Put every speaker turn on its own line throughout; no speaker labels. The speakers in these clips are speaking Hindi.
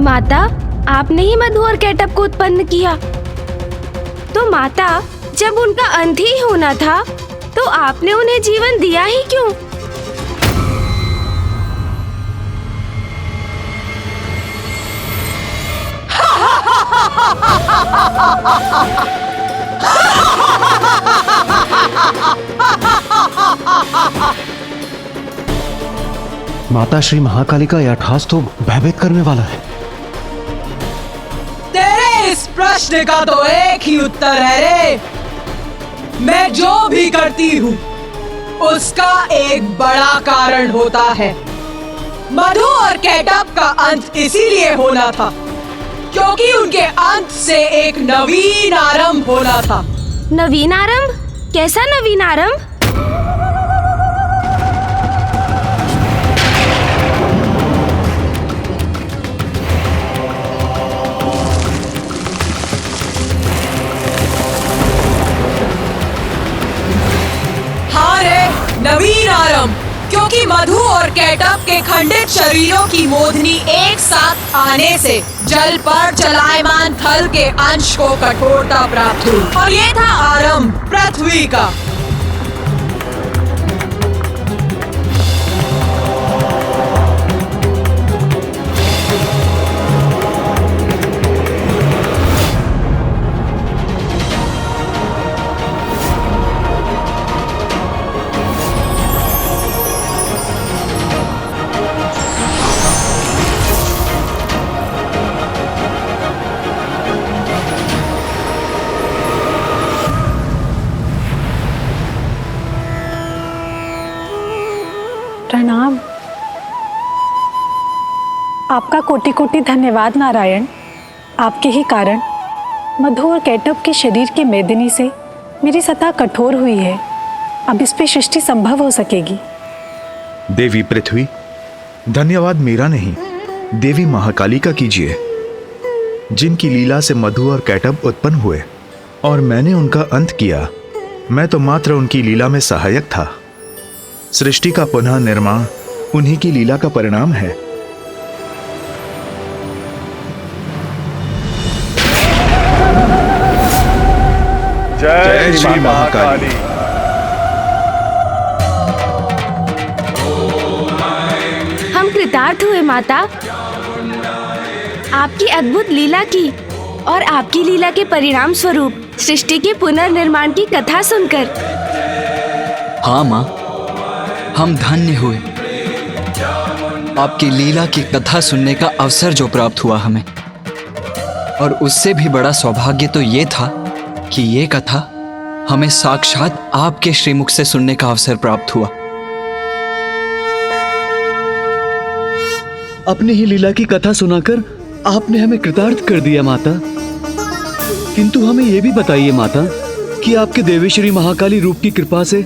माता, आपने ही मधु और केटप को उत्पन्न किया। तो माता, जब उनका अंत ही होना था तो आपने उन्हें जीवन दिया ही क्यों?
माता श्री महाकाली का यह ठास तो भयभीत करने वाला है।
तेरे इस प्रश्न का तो एक ही उत्तर है रे। मैं जो भी करती हूँ उसका एक बड़ा कारण होता है। मधु और केटप का अंत इसीलिए होना था क्योंकि उनके अंत से एक नवीन आरंभ होना था।
नवीन आरंभ? कैसा नवीन आरंभ?
हाँ रे, नवीन आरंभ, क्योंकि मधु और केटप के खंडित शरीरों की मोधनी एक साथ आने से जल पर चलायमान थल के अंश को कठोरता प्राप्त हुई और ये था आरंभ पृथ्वी का।
प्रणाम। आपका कोटि कोटि धन्यवाद नारायण। आपके ही कारण मधु और केटप के शरीर की मेदिनी से मेरी सत्ता कठोर हुई है। अब इस पे सृष्टि संभव हो सकेगी।
देवी पृथ्वी, धन्यवाद मेरा नहीं, देवी महाकाली का कीजिए, जिनकी लीला से मधु और केटप उत्पन्न हुए और मैंने उनका अंत किया। मैं तो मात्र उनकी लीला में सहायक था। सृष्टि का पुनः निर्माण उन्हीं की लीला का परिणाम है। जय श्री महाकाली।
हम कृतार्थ हुए माता, आपकी अद्भुत लीला की और आपकी लीला के परिणाम स्वरूप सृष्टि के पुनर्निर्माण की कथा सुनकर।
हाँ माँ, हम धन्य हुए। आपकी लीला की कथा सुनने का अवसर जो प्राप्त हुआ हमें, और उससे भी बड़ा सौभाग्य तो ये था कि ये कथा हमें साक्षात आपके श्रीमुख से सुनने का अवसर प्राप्त हुआ।
अपनी ही लीला की कथा सुनाकर आपने हमें कृतार्थ कर दिया माता। किंतु हमें यह भी बताइए माता कि आपके देवी श्री महाकाली रूप की कृपा से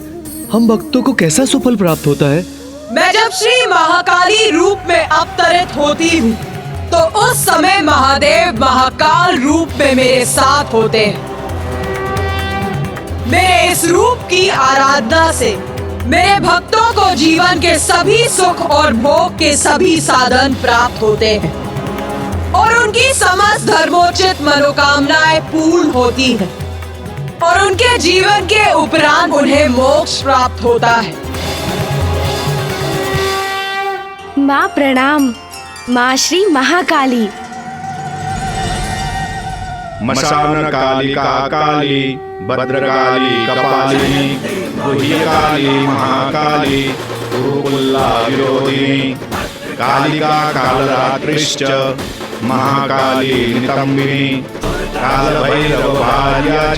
हम भक्तों को कैसा सुफल प्राप्त होता है?
मैं जब श्री महाकाली रूप में अवतरित होती हूँ तो उस समय महादेव महाकाल रूप में मेरे साथ होते हैं। मेरे इस रूप की आराधना से मेरे भक्तों को जीवन के सभी सुख और भोग के सभी साधन प्राप्त होते हैं और उनकी समस्त धर्मोचित मनोकामनाएं पूर्ण होती हैं और उनके जीवन के उपरांत उन्हें मोक्ष प्राप्त होता है।
माँ प्रणाम, माँ श्री महाकाली।
मशान कालिका काली, भद्रकाली कपालिनी, गुह्यकाली महाकाली, गुरुकुल्ला विरोधिनी, कालिका कालरात्रिश्च, महाकाली नितंबिनी, कालभैरव भार्या च,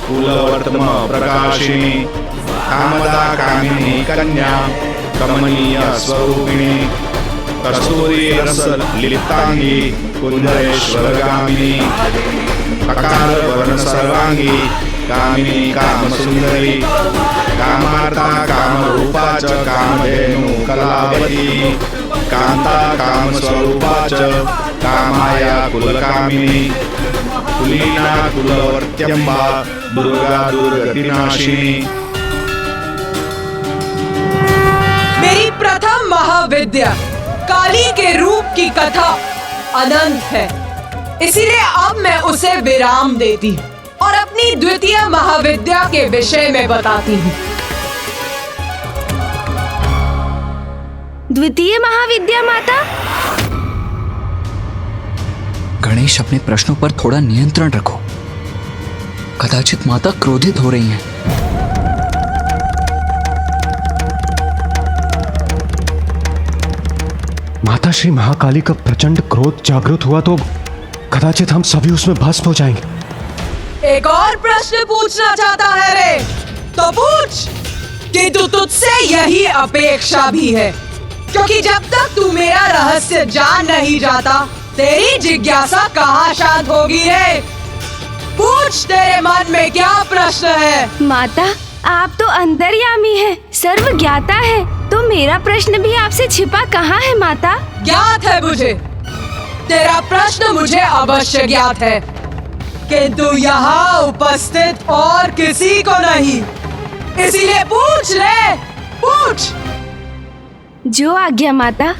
कुलवर्तम प्रकाशिनी, कामदा कामिनी कन्या, कमनीय स्वरूपिणी, कस्तूरी रस लिप्तांगी, कुंदरेश्वरगामिनी, ककार वर्ण सर्वांगी, कामिनी कामसुंदरी, कामार्ता कामरूपा च, कामधेनु कलावती, कांता कामस्वरूपा च, कामाया कुलकामिनी, कुलीना कुलवर्त्यंबा, दुर्गा दुर्गतिनाशिनी।
मेरी प्रथम महाविद्या काली के रूप की कथा अनंत है, इसीलिए अब मैं उसे विराम देती हूँ और अपनी द्वितीय महाविद्या के विषय में बताती हूँ।
द्वितीय महाविद्या माता?
गणेश, अपने प्रश्नों पर थोड़ा नियंत्रण रखो। कदाचित माता क्रोधित हो रही हैं।
माता श्री महाकाली का प्रचंड क्रोध जागृत हुआ तो कदाचित हम सभी उसमें भस्म हो जाएंगे।
एक और प्रश्न पूछना चाहता है रे? तो पूछ, किंतु तुझसे यही अपेक्षा भी है, क्योंकि जब तक तू मेरा रहस्य जान नहीं जाता, तेरी जिज्ञासा कहाँ शांत होगी रे? पूछ, तेरे मन में क्या प्रश्न है?
माता, आप तो अंतर्यामी हैं, सर्वज्ञाता है, तो मेरा प्रश्न भी आपसे छिपा कहाँ है माता?
ज्ञात है मुझे, तेरा प्रश्न मुझे अवश्य ज्ञात है, किंतु यहाँ उपस्थित और किसी को नहीं, इसीलिए पूछ ले, पूछ।
जो आज्ञा माता।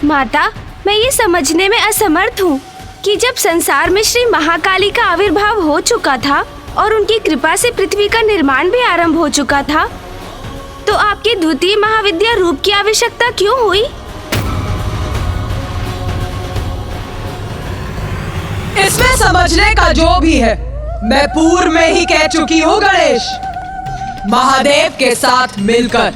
माता, मैं ये समझने में असमर्थ हूँ कि जब संसार में श्री महाकाली का आविर्भाव हो चुका था और उनकी कृपा से पृथ्वी का निर्माण भी आरंभ हो चुका था, तो आपकी द्वितीय महाविद्या रूप की आवश्यकता क्यों हुई?
इसमें समझने का जो भी है, मैं पूर्व में ही कह चुकी हूँ गणेश। महादेव के साथ मिलकर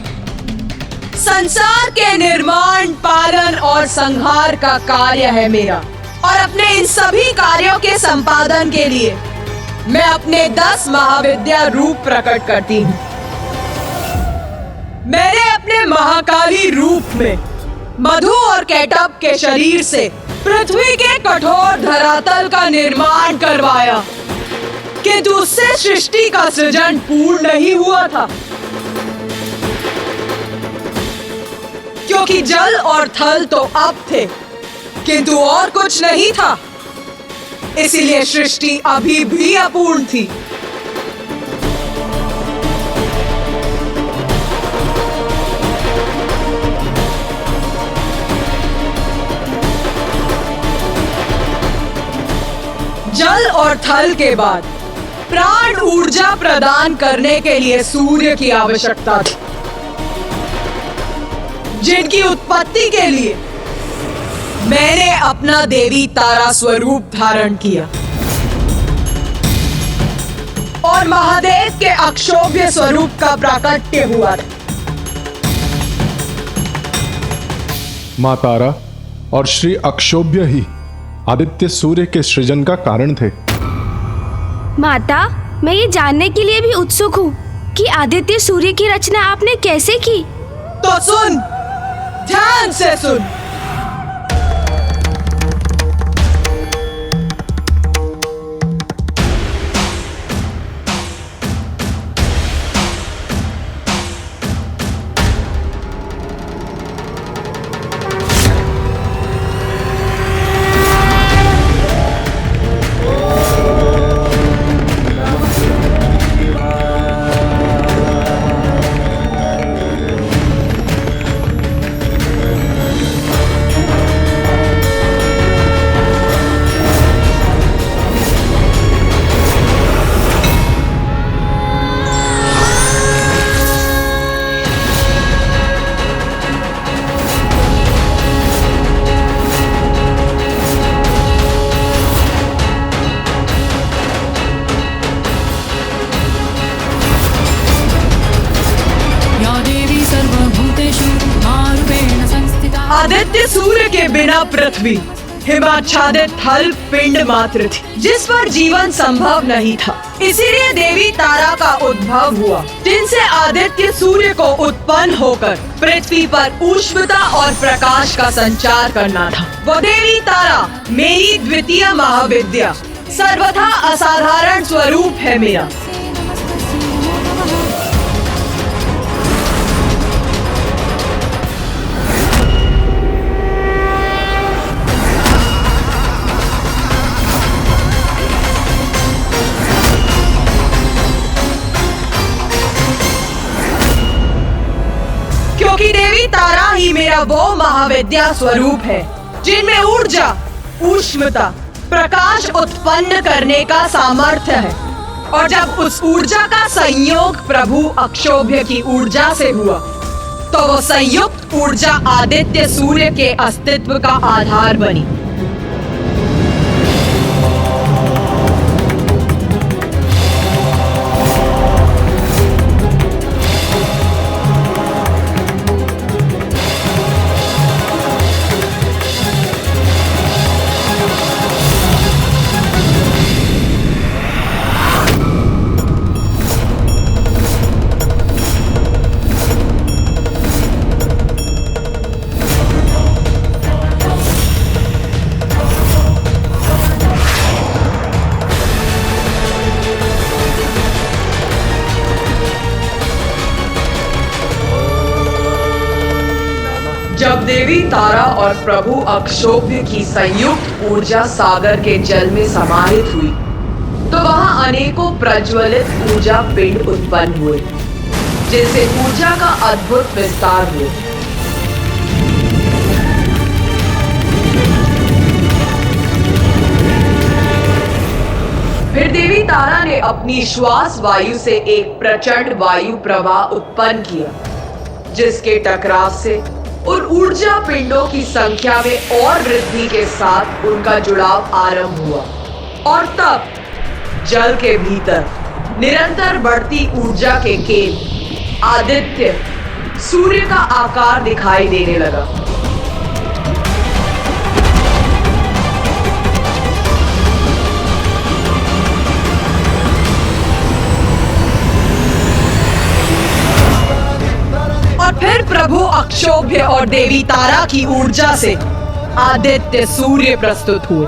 संसार के निर्माण, पालन और संहार का कार्य है मेरा, और अपने इन सभी कार्यों के संपादन के लिए मैं अपने 10 महाविद्या रूप प्रकट करती हूँ। मैंने अपने महाकाली रूप में मधु और कैटब के शरीर से पृथ्वी के कठोर धरातल का निर्माण करवाया, किंतु उससे सृष्टि का सृजन पूर्ण नहीं हुआ था, क्योंकि जल और थल तो अब थे, किंतु और कुछ नहीं था, इसीलिए सृष्टि अभी भी अपूर्ण थी। जल और थल के बाद प्राण ऊर्जा प्रदान करने के लिए सूर्य की आवश्यकता थी, जिनकी उत्पत्ति के लिए मैंने अपना देवी तारा स्वरूप धारण किया और महादेव के अक्षोभ्य स्वरूप का प्राकट्य हुआ था।
माँ तारा और श्री अक्षोभ्य ही आदित्य सूर्य के सृजन का कारण थे।
माता, मैं ये जानने के लिए भी उत्सुक हूँ कि आदित्य सूर्य की रचना आपने कैसे की?
तो सुन, ध्यान से सुन। आदित्य सूर्य के बिना पृथ्वी हिमाच्छादित थल पिंड मात्र थी, जिस पर जीवन संभव नहीं था। इसीलिए देवी तारा का उद्भव हुआ, जिनसे आदित्य सूर्य को उत्पन्न होकर पृथ्वी पर ऊष्मता और प्रकाश का संचार करना था। वो देवी तारा मेरी द्वितीय महाविद्या, सर्वथा असाधारण स्वरूप है मेरा। क्योंकि देवी तारा ही मेरा वो महाविद्या स्वरूप है जिनमें ऊर्जा, ऊष्मता, प्रकाश उत्पन्न करने का सामर्थ्य है। और जब उस ऊर्जा का संयोग प्रभु अक्षोभ्य की ऊर्जा से हुआ, तो वो संयुक्त ऊर्जा आदित्य सूर्य के अस्तित्व का आधार बनी। जब देवी तारा और प्रभु अक्षोभ्य की संयुक्त ऊर्जा सागर के जल में समाहित हुई, तो वहां अनेकों प्रज्वलित ऊर्जा पिंड उत्पन्न हुए, जिनसे ऊर्जा का अद्भुत विस्तार हुआ। फिर देवी तारा ने अपनी श्वास वायु से एक प्रचंड वायु प्रवाह उत्पन्न किया, जिसके टकराव से उन ऊर्जा पिंडों की संख्या में और वृद्धि के साथ उनका जुड़ाव आरंभ हुआ। और तब जल के भीतर निरंतर बढ़ती ऊर्जा के केंद्र आदित्य सूर्य का आकार दिखाई देने लगा। फिर प्रभु अक्षोभ्य और देवी तारा की ऊर्जा से आदित्य सूर्य प्रस्तुत हुए।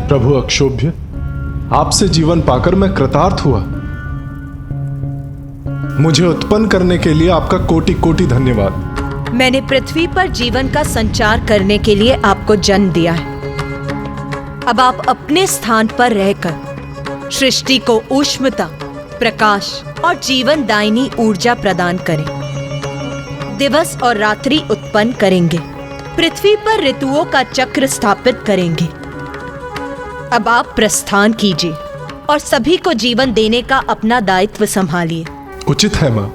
प्रभु अक्षोभ्य, आपसे जीवन पाकर मैं कृतार्थ हुआ। मुझे उत्पन्न करने के लिए आपका कोटि कोटि धन्यवाद।
मैंने पृथ्वी पर जीवन का संचार करने के लिए आपको जन्म दिया है। अब आप अपने स्थान पर रहकर सृष्टि को ऊष्मता, प्रकाश और जीवन दायिनी ऊर्जा प्रदान करें। दिवस और रात्रि उत्पन्न करेंगे, पृथ्वी पर ऋतुओं का चक्र स्थापित करेंगे। अब आप प्रस्थान कीजिए और सभी को जीवन देने का अपना दायित्व संभालिए।
उचित है मां।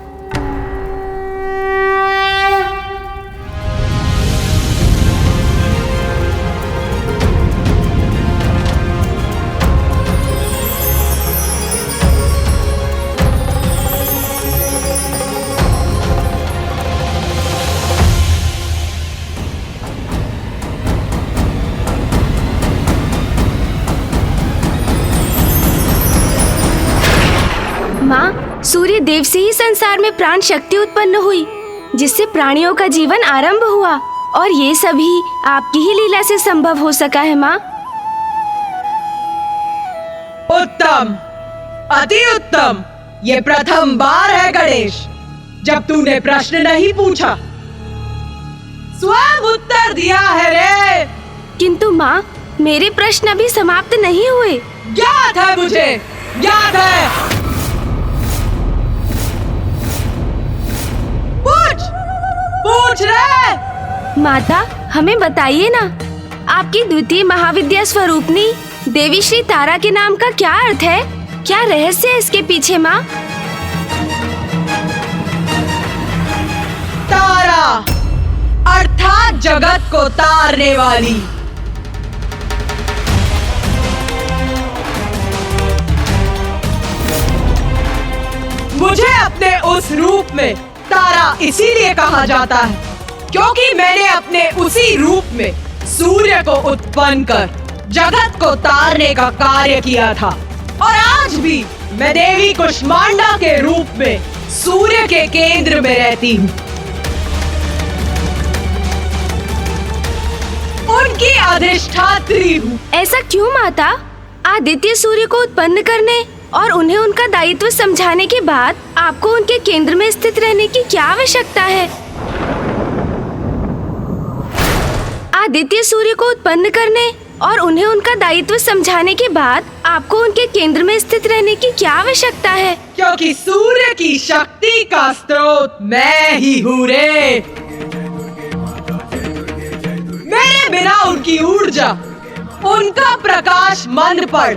सूर्य देव से ही संसार में प्राण शक्ति उत्पन्न हुई, जिससे प्राणियों का जीवन आरंभ हुआ, और ये सभी आपकी ही लीला से संभव हो सका है माँ।
उत्तम, अति उत्तम। ये प्रथम बार है गणेश जब तूने प्रश्न नहीं पूछा, स्वयं उत्तर दिया है रे।
किंतु माँ, मेरे प्रश्न अभी समाप्त नहीं हुए।
ज्ञात है मुझे, ज्ञात है। पूछ रे।
माता, हमें बताइए ना, आपकी द्वितीय महाविद्या स्वरूपनी देवी श्री तारा के नाम का क्या अर्थ है? क्या रहस्य है इसके पीछे माँ?
तारा अर्थात जगत को तारने वाली। मुझे अपने उस रूप में तारा इसीलिए कहा जाता है क्योंकि मैंने अपने उसी रूप में सूर्य को उत्पन्न कर जगत को तारने का कार्य किया था, और आज भी मैं देवी कुष्मांडा के रूप में सूर्य के केंद्र में रहती हूँ। उनकी अधिष्ठात्री हूँ।
ऐसा क्यों माता? आदित्य सूर्य को उत्पन्न करने और उन्हें उनका दायित्व समझाने के बाद आपको उनके केंद्र में स्थित रहने की क्या आवश्यकता है? आदित्य सूर्य को उत्पन्न करने और उन्हें उनका दायित्व समझाने के बाद आपको उनके केंद्र में स्थित रहने की क्या आवश्यकता है?
क्योंकि सूर्य की शक्ति का स्रोत मैं ही हूँ रे। मेरे बिना उनकी ऊर्जा, उनका प्रकाश मंद पड़,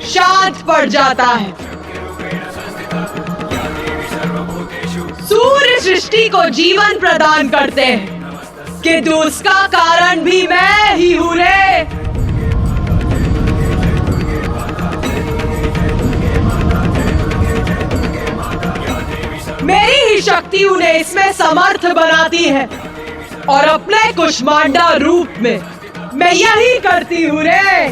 शांत पड़ जाता है। सूर्य सृष्टि को जीवन प्रदान करते हैं, किंतु उसका कारण भी मैं ही हूँ रे। मेरी ही शक्ति उन्हें इसमें समर्थ बनाती है और अपने कुष्मांडा रूप में मैं यही करती हूँ रे।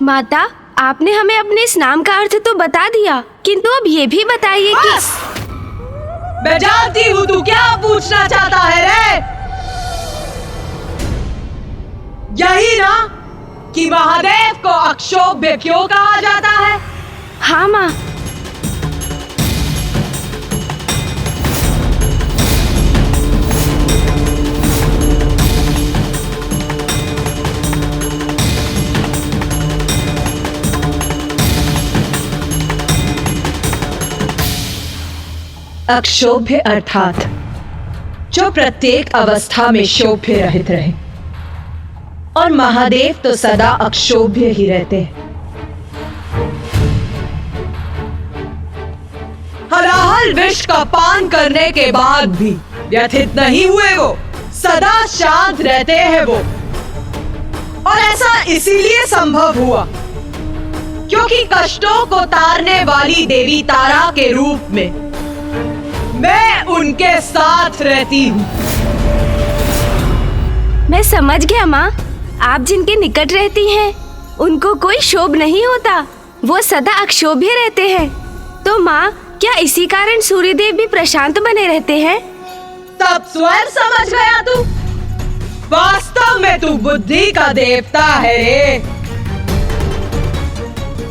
माता, आपने हमें अपने इस नाम का अर्थ तो बता दिया, किंतु अब ये भी बताइए कि
बस! मैं जानती हूँ तू क्या पूछना चाहता है रे। यही ना कि महादेव को अक्षोभ्य क्यों कहा जाता है?
हाँ माँ।
अक्षोभ्य अर्थात जो प्रत्येक अवस्था में शोभ्य रहित रहे, और महादेव तो सदा अक्षोभ्य ही रहते हैं।
हलाहल विष का पान करने के बाद भी व्यथित नहीं हुए वो, सदा शांत रहते हैं वो। और ऐसा इसीलिए संभव हुआ क्योंकि कष्टों को तारने वाली देवी तारा के रूप में मैं उनके साथ रहती हूँ।
मैं समझ गया माँ। आप जिनके निकट रहती हैं, उनको कोई क्षोभ नहीं होता, वो सदा अक्षोभ्य रहते हैं। तो माँ, क्या इसी कारण सूर्यदेव भी प्रशांत बने रहते हैं?
तब स्वयं समझ गया तू। वास्तव में तू बुद्धि का देवता है रे।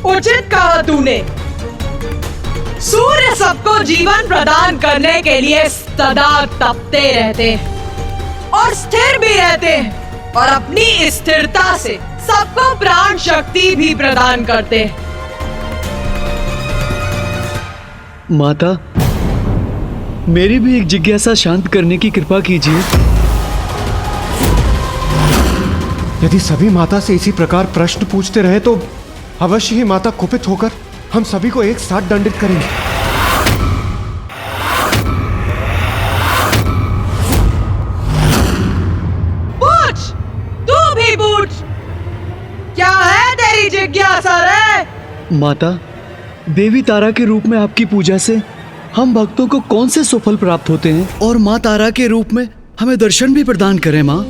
उचित कहा तूने। सूर्य सबको जीवन प्रदान करने के लिए सदा तपते रहते हैं और स्थिर भी रहते हैं, और अपनी स्थिरता से सबको प्राण शक्ति भी प्रदान करते हैं।
माता, मेरी भी एक जिज्ञासा शांत करने की कृपा कीजिए।
यदि सभी माता से इसी प्रकार प्रश्न पूछते रहे तो अवश्य ही माता कुपित होकर हम सभी को एक साथ दंडित करेंगे।
पूछ, तू भी पूछ। क्या है तेरी जिज्ञासा रे?
माता, देवी तारा के रूप में आपकी पूजा से हम भक्तों को कौन से सुफल प्राप्त होते हैं, और माँ तारा के रूप में हमें दर्शन भी प्रदान करें माँ।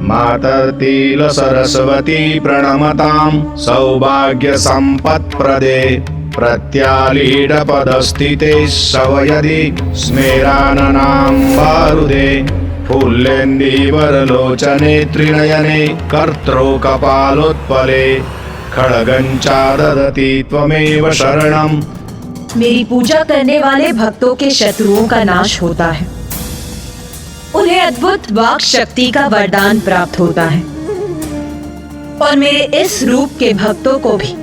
मातर्तिल सरस्वती प्रणमतां सौभाग्य संपत्प्रदे प्रत्यालीड पदस्थिते सवयदि स्मेराननां बारुदे फुल्लेन्दीवरलोचने त्रिनयने कर्त्रो कपालोत्पले खड्गञ्चा ददति त्वमेव शरणम्।
मेरी पूजा करने वाले भक्तों के शत्रुओं का नाश होता है, उन्हें अद्भुत वाक शक्ति का वरदान प्राप्त होता है, और मेरे इस रूप के भक्तों को भी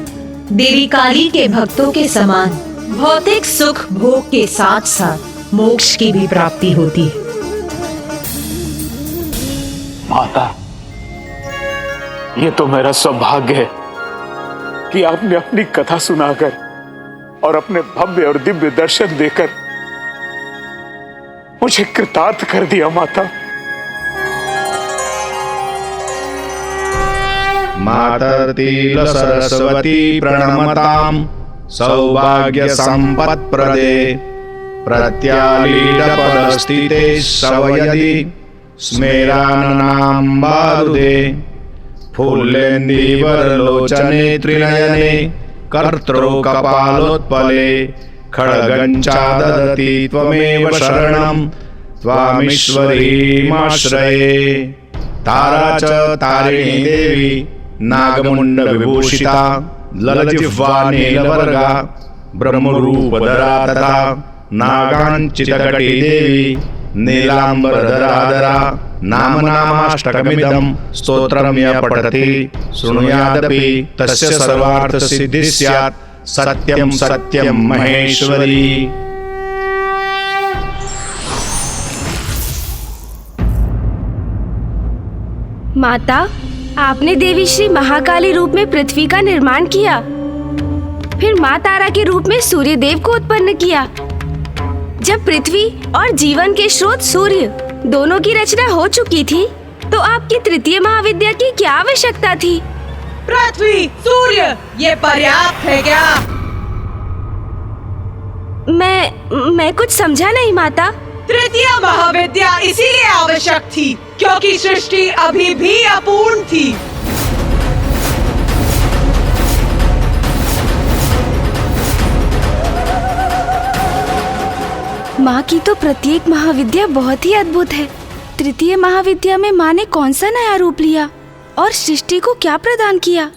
देवी काली के भक्तों के समान भौतिक सुख भोग के साथ साथ मोक्ष की भी प्राप्ति होती है।
माता, ये तो मेरा सौभाग्य है कि आपने अपनी कथा सुनाकर और अपने भव्य और दिव्य दर्शन देकर मुझे कृतार्थ कर दिया माता।
मातर्तिल सरस्वती प्रणमतां सौभाग्य संपत्प्रदे प्रत्यालीड पदस्थिते सवयदि स्मेराननां बारुदे फुल्लेन्दीवरलोचने त्रिनयने
कर्तृकपालोत्पले खड्गञ्चाददति त्वमेव शरणं त्वामीश्वरीमाश्रये। तारा च तारिणी देवी नागमुण्डविभूषिता ललजिह्वा नीलवर्गा ब्रह्मरूपधरा तथा नागाञ्चितकटी देवी नीलाम्बरधराधरा नाम नामाष्टकमिदं स्तोत्रं य पठति शृणुयादपि तस्य सर्वार्थ सिद्धि स्यात्। सत्यं सत्यं महेश्वरी।
माता, आपने देवी श्री महाकाली रूप में पृथ्वी का निर्माण किया, फिर माँ तारा के रूप में सूर्य देव को उत्पन्न किया। जब पृथ्वी और जीवन के स्रोत सूर्य दोनों की रचना हो चुकी थी, तो आपकी तृतीय महाविद्या की क्या आवश्यकता थी?
पृथ्वी, सूर्य, ये पर्याप्त है क्या?
मैं कुछ समझा नहीं माता।
तृतीय महाविद्या इसीलिए आवश्यक थी क्योंकि सृष्टि अभी भी अपूर्ण थी।
माँ की तो प्रत्येक महाविद्या बहुत ही अद्भुत है। तृतीय महाविद्या में माँ ने कौन सा नया रूप लिया और सृष्टि को क्या प्रदान किया?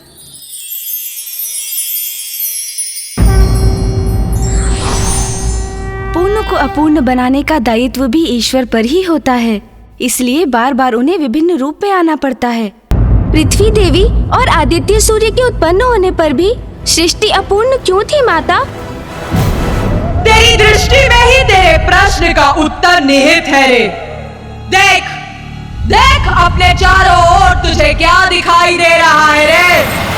पूर्ण को अपूर्ण बनाने का दायित्व भी ईश्वर पर ही होता है, इसलिए बार बार उन्हें विभिन्न रूप में आना पड़ता है। पृथ्वी देवी और आदित्य सूर्य के उत्पन्न होने पर भी सृष्टि अपूर्ण क्यों थी माता?
तेरी दृष्टि में ही तेरे प्रश्न का उत्तर निहित है रे। देख, देख अपने चारों ओर तुझे क्या दिखाई दे रहा है रे।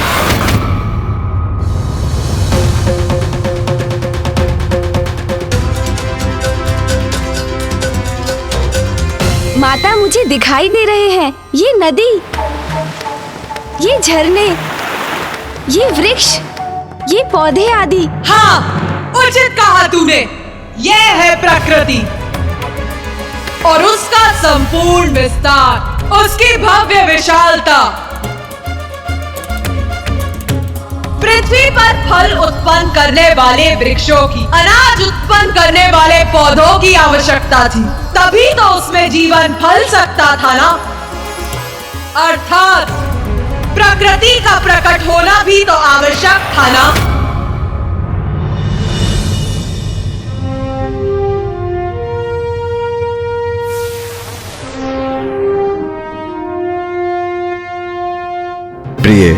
माता, मुझे दिखाई दे रहे हैं ये नदी, ये झरने, ये वृक्ष, ये पौधे आदि।
हाँ, उचित कहा तूने। ये है प्रकृति और उसका संपूर्ण विस्तार, उसकी भव्य विशालता। पृथ्वी पर फल उत्पन्न करने वाले वृक्षों की, अनाज उत्पन्न करने वाले पौधों की आवश्यकता थी, तभी तो उसमें जीवन फल सकता था ना। अर्थात प्रकृति का प्रकट होना भी तो आवश्यक था ना।
प्रिय,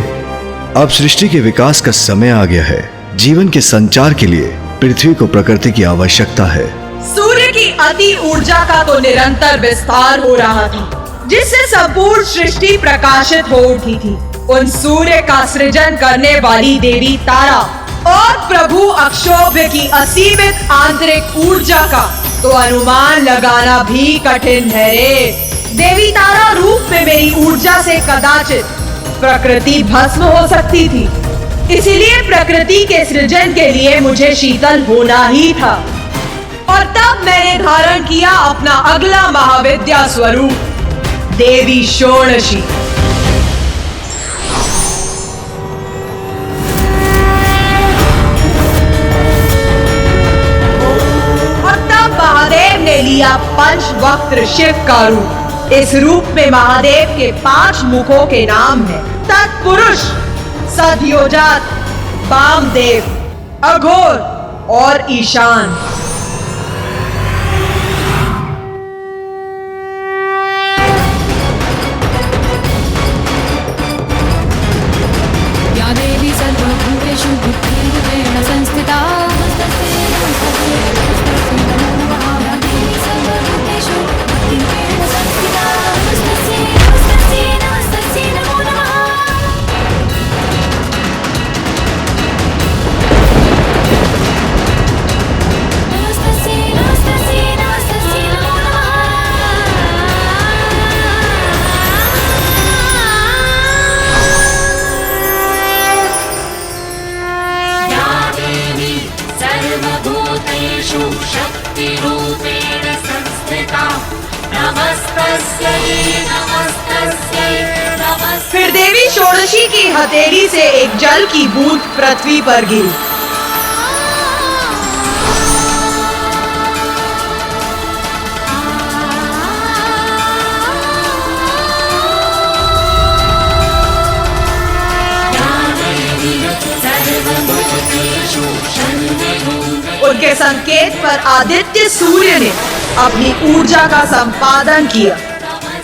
अब सृष्टि के विकास का समय आ गया है। जीवन के संचार के लिए पृथ्वी को प्रकृति की आवश्यकता है।
सूर्य की अति ऊर्जा का तो निरंतर विस्तार हो रहा था, जिससे संपूर्ण सृष्टि प्रकाशित हो उठी थी। उन सूर्य का सृजन करने वाली देवी तारा और प्रभु अक्षोभ्य की असीमित आंतरिक ऊर्जा का तो अनुमान लगाना भी कठिन है रे। देवी तारा रूप में मेरी ऊर्जा से कदाचित प्रकृति भस्म हो सकती थी, इसीलिए प्रकृति के सृजन के लिए मुझे शीतल होना ही था। और तब मैंने धारण किया अपना अगला महाविद्या स्वरूप, देवी षोडशी। और तब महादेव ने लिया पंचवक्त्र शिव का रूप। इस रूप में महादेव के 5 मुखों के नाम हैं: तत्पुरुष, सद्योजात, वामदेव, अघोर और ईशान।
या देवी सर्वभूतेषु बुद्धिरूपेण संस्थिता।
सर्वभूतेषु शक्तिरूपेण संस्थिता। नमस्तस्यै नमस्तस्यै
फिर देवी षोडशी की हथेली से एक जल की बूंद पृथ्वी पर गिरी। उनके संकेत पर आदित्य सूर्य ने अपनी ऊर्जा का संपादन किया,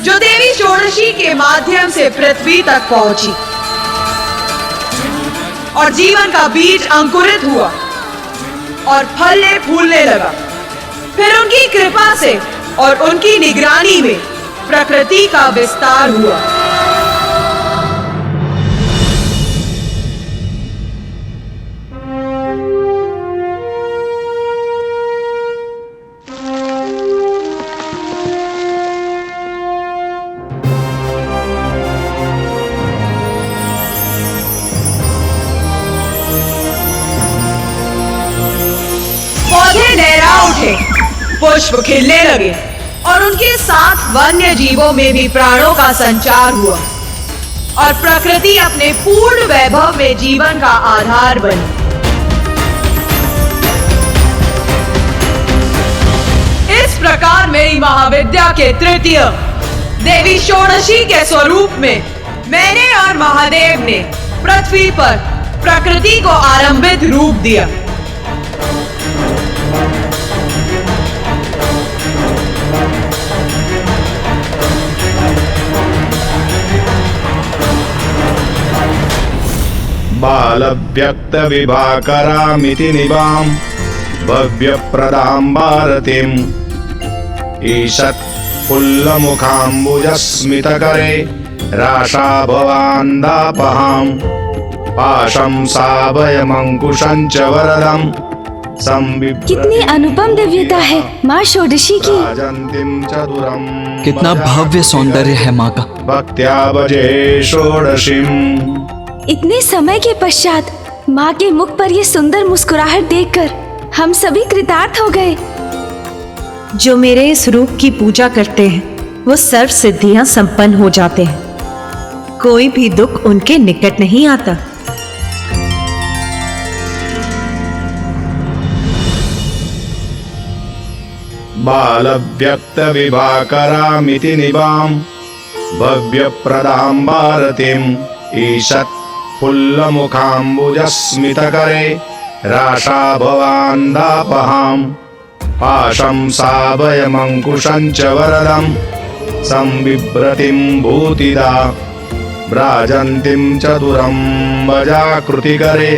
जो देवी षोडशी के माध्यम से पृथ्वी तक पहुंची और जीवन का बीज अंकुरित हुआ और फलने फूलने लगा। फिर उनकी कृपा से और उनकी निगरानी में प्रकृति का विस्तार हुआ। पौधे लहरा उठे, पुष्प खिलने लगे और उनके साथ वन्य जीवों में भी प्राणों का संचार हुआ और प्रकृति अपने पूर्ण वैभव में जीवन का आधार बनी। इस प्रकार मेरी महाविद्या के तृतीय देवी षोडशी के स्वरूप में मैंने और महादेव ने पृथ्वी पर प्रकृति को आरंभित रूप दिया।
बाल व्यक्त विभाकरामिति निवाम भव्यप्रदां भारतीम् ईषत् फुल्लमुखाम्बुजस्मितकरे राशा भवान्दापहाम् पाशं साभयमंकुशं च वरदम्
कितनी अनुपम दिव्यता है माँ षोडशी की।
कितना भव्य सौंदर्य है माँ का।
भक्त्या भजे षोडशीम्।
इतने समय के पश्चात माँ के मुख पर ये सुंदर मुस्कुराहट देखकर हम सभी कृतार्थ हो गए।
जो मेरे इस रूप की पूजा करते हैं वो सर्व सिद्धियां संपन्न हो जाते हैं। कोई भी दुख उनके निकट नहीं आता।
बाल व्यक्त विभाकरामिति निवाम भव्यप्रदां भारतीम् ईषत् फुल्लमुखाम्बुजस्मितकरे राशा भवान्दापहाम् पाशं साभयमंकुशं च वरदं संबिभ्रतिं भूतिदा भ्राजन्तीं चतुरं वजाकृतिकरे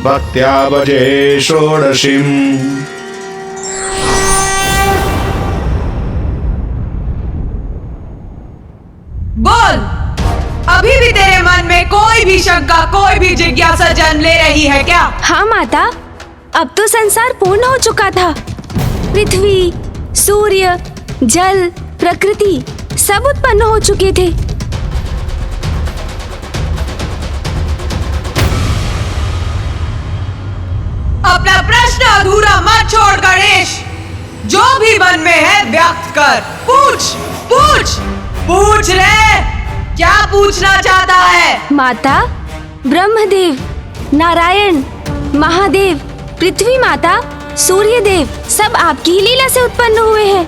भक्त्या भजे षोडशीम्।
बोल, अभी भी तेरे मन में कोई भी शंका, कोई भी जिज्ञासा जन्म ले रही है क्या?
हाँ माता, अब तो संसार पूर्ण हो चुका था। पृथ्वी, सूर्य, जल, प्रकृति सब उत्पन्न हो चुके थे।
अपना प्रश्न अधूरा मत छोड़ गणेश। जो भी मन में है व्यक्त कर। पूछ पूछ पूछ रे, क्या पूछना चाहता है?
माता, ब्रह्मदेव, नारायण, महादेव, पृथ्वी माता, सूर्य देव सब आपकी ही लीला से उत्पन्न हुए हैं,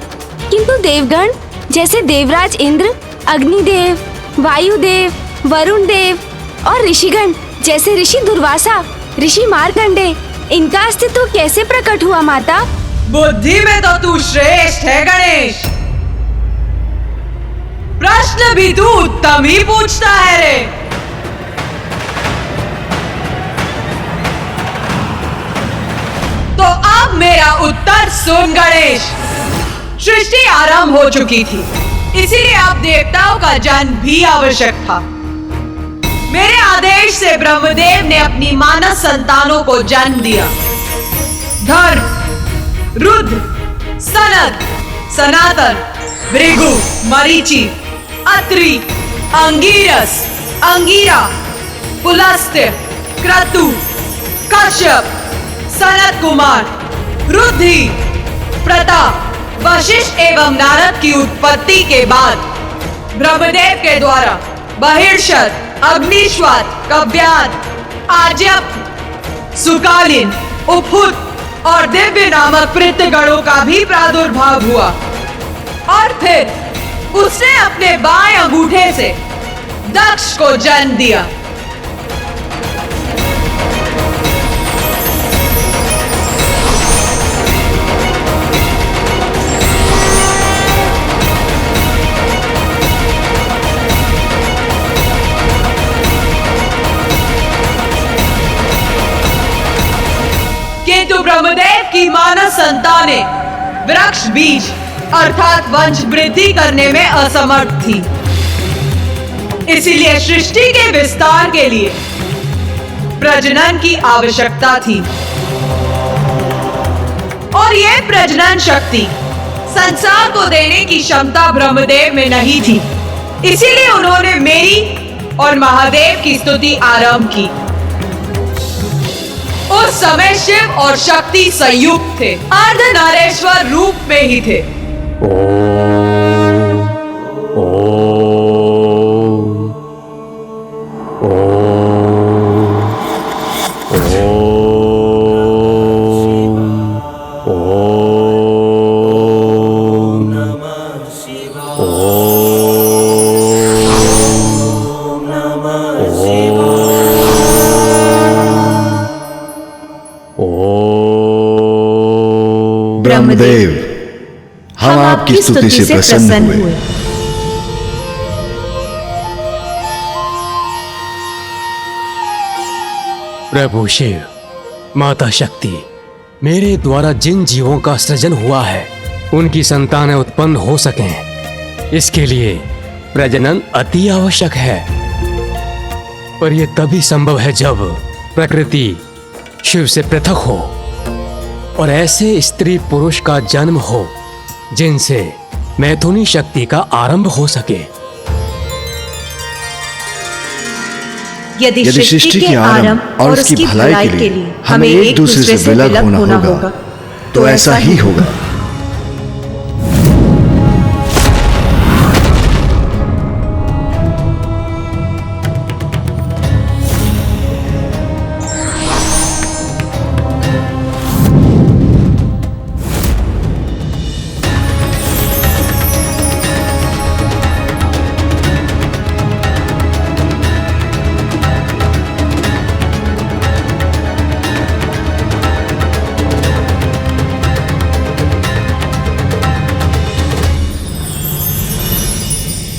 किंतु देवगण जैसे देवराज इंद्र, अग्निदेव, वायुदेव, वरुण देव और ऋषिगण जैसे ऋषि दुर्वासा, ऋषि मार्कंडे, इनका अस्तित्व कैसे प्रकट हुआ माता?
बुद्धि में तो तू श्रेष्ठ है गणेश। प्रश्न भी तू उत्तम ही पूछता है रे। तो अब मेरा उत्तर सुन गणेश। सृष्टि आरंभ हो चुकी थी, इसीलिए अब देवताओं का जन्म भी आवश्यक था। मेरे आदेश से ब्रह्मदेव ने अपनी मानस संतानों को जन्म दिया। धर्म, रुद्र, सनत, सनातन, भृगु, मरीचि, अत्रि, अंगिरस, अंगिरा, पुलस्त्य, क्रतु, कश्यप, सनत कुमार, रुद्धि, प्रताप, वशिष्ठ एवं नारद की उत्पत्ति के बाद ब्रह्मदेव के द्वारा बहिर्षद, अग्निश्वात, कव्यात, आज्यप, सुकालीन, उपहुत और दिव्य नामक पृथ्वीगणों का भी प्रादुर्भाव हुआ। और फिर उसने अपने बाएं अंगूठे से दक्ष को जन्म दिया। किंतु ब्रह्मदेव की मानस संतानें वृक्ष बीज अर्थात वंश वृद्धि करने में असमर्थ थी। इसीलिए सृष्टि के विस्तार के लिए प्रजनन की आवश्यकता थी। और यह प्रजनन शक्ति संसार को देने की क्षमता ब्रह्मदेव में नहीं थी। इसीलिए उन्होंने मेरी और महादेव की स्तुति आरंभ की। उस समय शिव और शक्ति संयुक्त थे, अर्धनारेश्वर रूप में ही थे।
ब्रह्मदेव, हम आपकी स्तुति से प्रसन्न हुए।
प्रभु शिव, माता शक्ति, मेरे द्वारा जिन जीवों का सृजन हुआ है उनकी संतानें उत्पन्न हो सकें, इसके लिए प्रजनन अति आवश्यक है। पर यह तभी संभव है जब प्रकृति शिव से पृथक हो और ऐसे स्त्री पुरुष का जन्म हो जिनसे मैथुनी शक्ति का आरंभ हो सके।
यदि सृष्टि के आरंभ और उसकी भलाई के लिए हमें एक दूसरे से विलग होना होगा तो ऐसा ही होगा।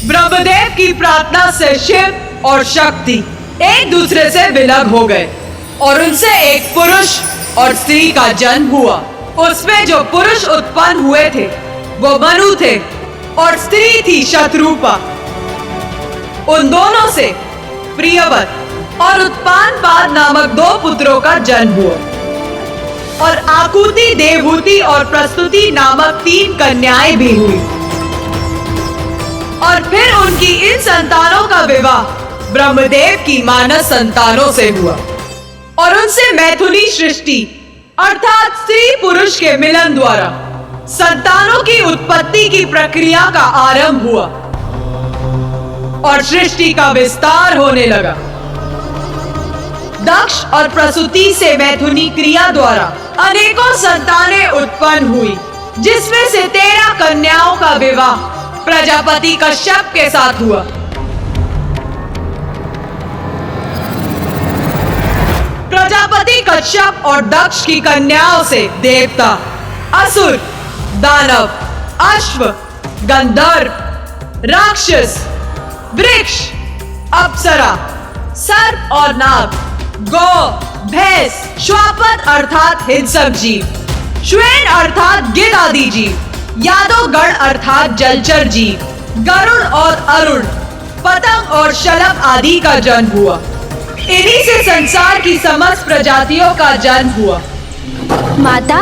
ब्रह्मदेव की प्रार्थना से शिव और शक्ति एक दूसरे से विलग हो गए और उनसे एक पुरुष और स्त्री का जन्म हुआ। उसमें जो पुरुष उत्पन्न हुए थे वो मनु थे और स्त्री थी शत्रुपा। उन दोनों से प्रियवत और उत्पानपाद नामक दो पुत्रों का जन्म हुआ और आकुति, देवहूति और प्रस्तुति नामक 3 कन्याएं भी हुई। और फिर उनकी इन संतानों का विवाह ब्रह्मदेव की मानस संतानों से हुआ और उनसे मैथुनी सृष्टि अर्थात स्त्री पुरुष के मिलन द्वारा संतानों की उत्पत्ति की प्रक्रिया का आरंभ हुआ और सृष्टि का विस्तार होने लगा। दक्ष और प्रसूति से मैथुनी क्रिया द्वारा अनेकों संतानें उत्पन्न हुई, जिसमें से 13 कन्याओं का विवाह प्रजापति कश्यप के साथ हुआ। प्रजापति कश्यप और दक्ष की कन्याओं से देवता, असुर, दानव, अश्व, गंधर्व, राक्षस, वृक्ष, अप्सरा, सर्प और नाग, गौ, भैंस, श्वापद अर्थात हिंसक जीव, श्वेन अर्थात गिद्ध आदि जीव, यादव गण अर्थात जलचर जीव, गरुड़ और अरुण, पतंग और शलभ आदि का जन्म हुआ। इन्हीं से संसार की समस्त प्रजातियों का जन्म हुआ।
माता,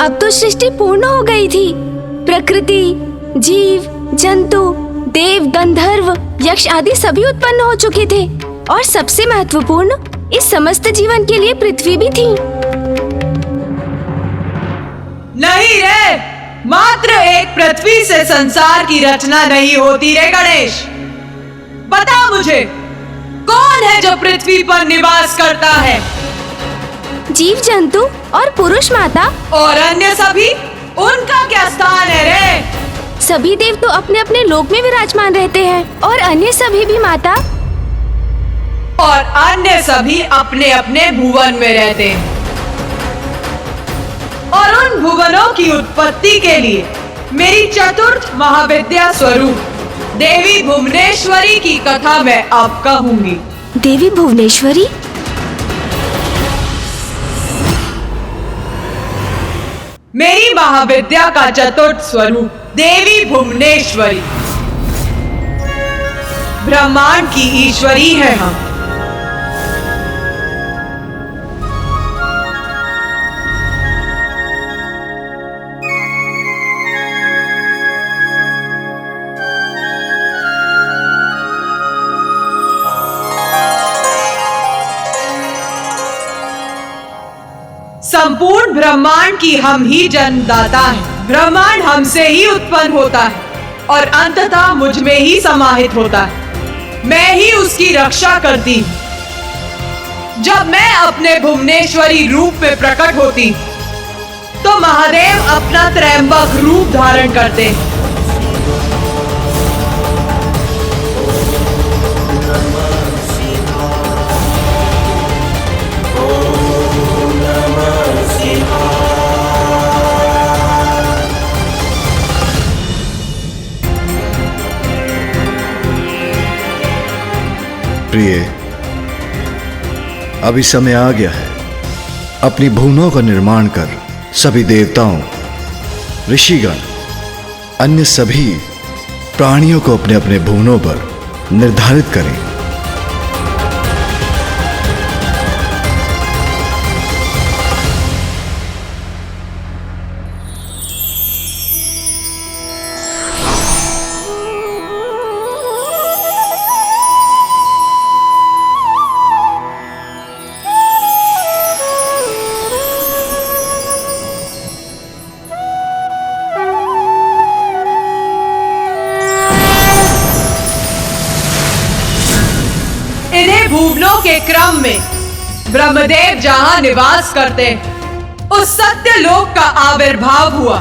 अब तो सृष्टि पूर्ण हो गई थी। प्रकृति, जीव, जंतु, देव, गंधर्व, यक्ष आदि सभी उत्पन्न हो चुके थे और सबसे महत्वपूर्ण इस समस्त जीवन के लिए पृथ्वी भी थी।
नहीं रे, मात्र एक पृथ्वी से संसार की रचना नहीं होती रे गणेश। बता मुझे, कौन है जो पृथ्वी पर निवास करता है?
जीव जंतु और पुरुष माता।
और अन्य सभी, उनका क्या स्थान है रे?
सभी देव तो अपने अपने लोक में विराजमान रहते हैं और अन्य सभी भी माता।
और अन्य सभी अपने अपने भुवन में रहते हैं। और उन भुवनों की उत्पत्ति के लिए मेरी चतुर्थ महाविद्या स्वरूप देवी भुवनेश्वरी की कथा मैं अब कहूंगी।
देवी भुवनेश्वरी?
मेरी महाविद्या का चतुर्थ स्वरूप देवी भुवनेश्वरी। ब्रह्मांड की ईश्वरी है हम। संपूर्ण ब्रह्मांड की हम ही जन्मदाता हैं। ब्रह्मांड हमसे ही उत्पन्न होता है और अंततः मुझ में ही समाहित होता है। मैं ही उसकी रक्षा करती हूँ। जब मैं अपने भुवनेश्वरी रूप में प्रकट होती तो महादेव अपना त्रैंबक रूप धारण करते हैं।
प्रिय, अभी समय आ गया है। अपनी भुवनों का निर्माण कर सभी देवताओं, ऋषिगण, अन्य सभी प्राणियों को अपने अपने भुवनों पर निर्धारित करें।
भुवनों के क्रम में ब्रह्मदेव जहां निवास करते उस सत्य लोक का आविर्भाव हुआ।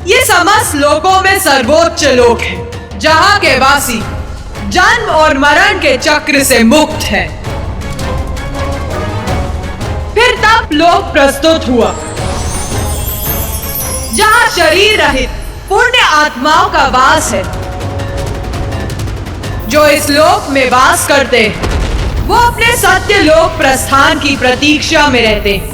ये समस्त लोकों में सर्वोच्च लोक है, जहां के वासी जन्म और मरण के चक्र से मुक्त है। फिर तप लोक प्रस्तुत हुआ, जहां शरीर रहित पुण्य आत्माओं का वास है। जो इस लोक में वास करते हैं वो अपने सत्य लोक प्रस्थान की प्रतीक्षा में रहते हैं।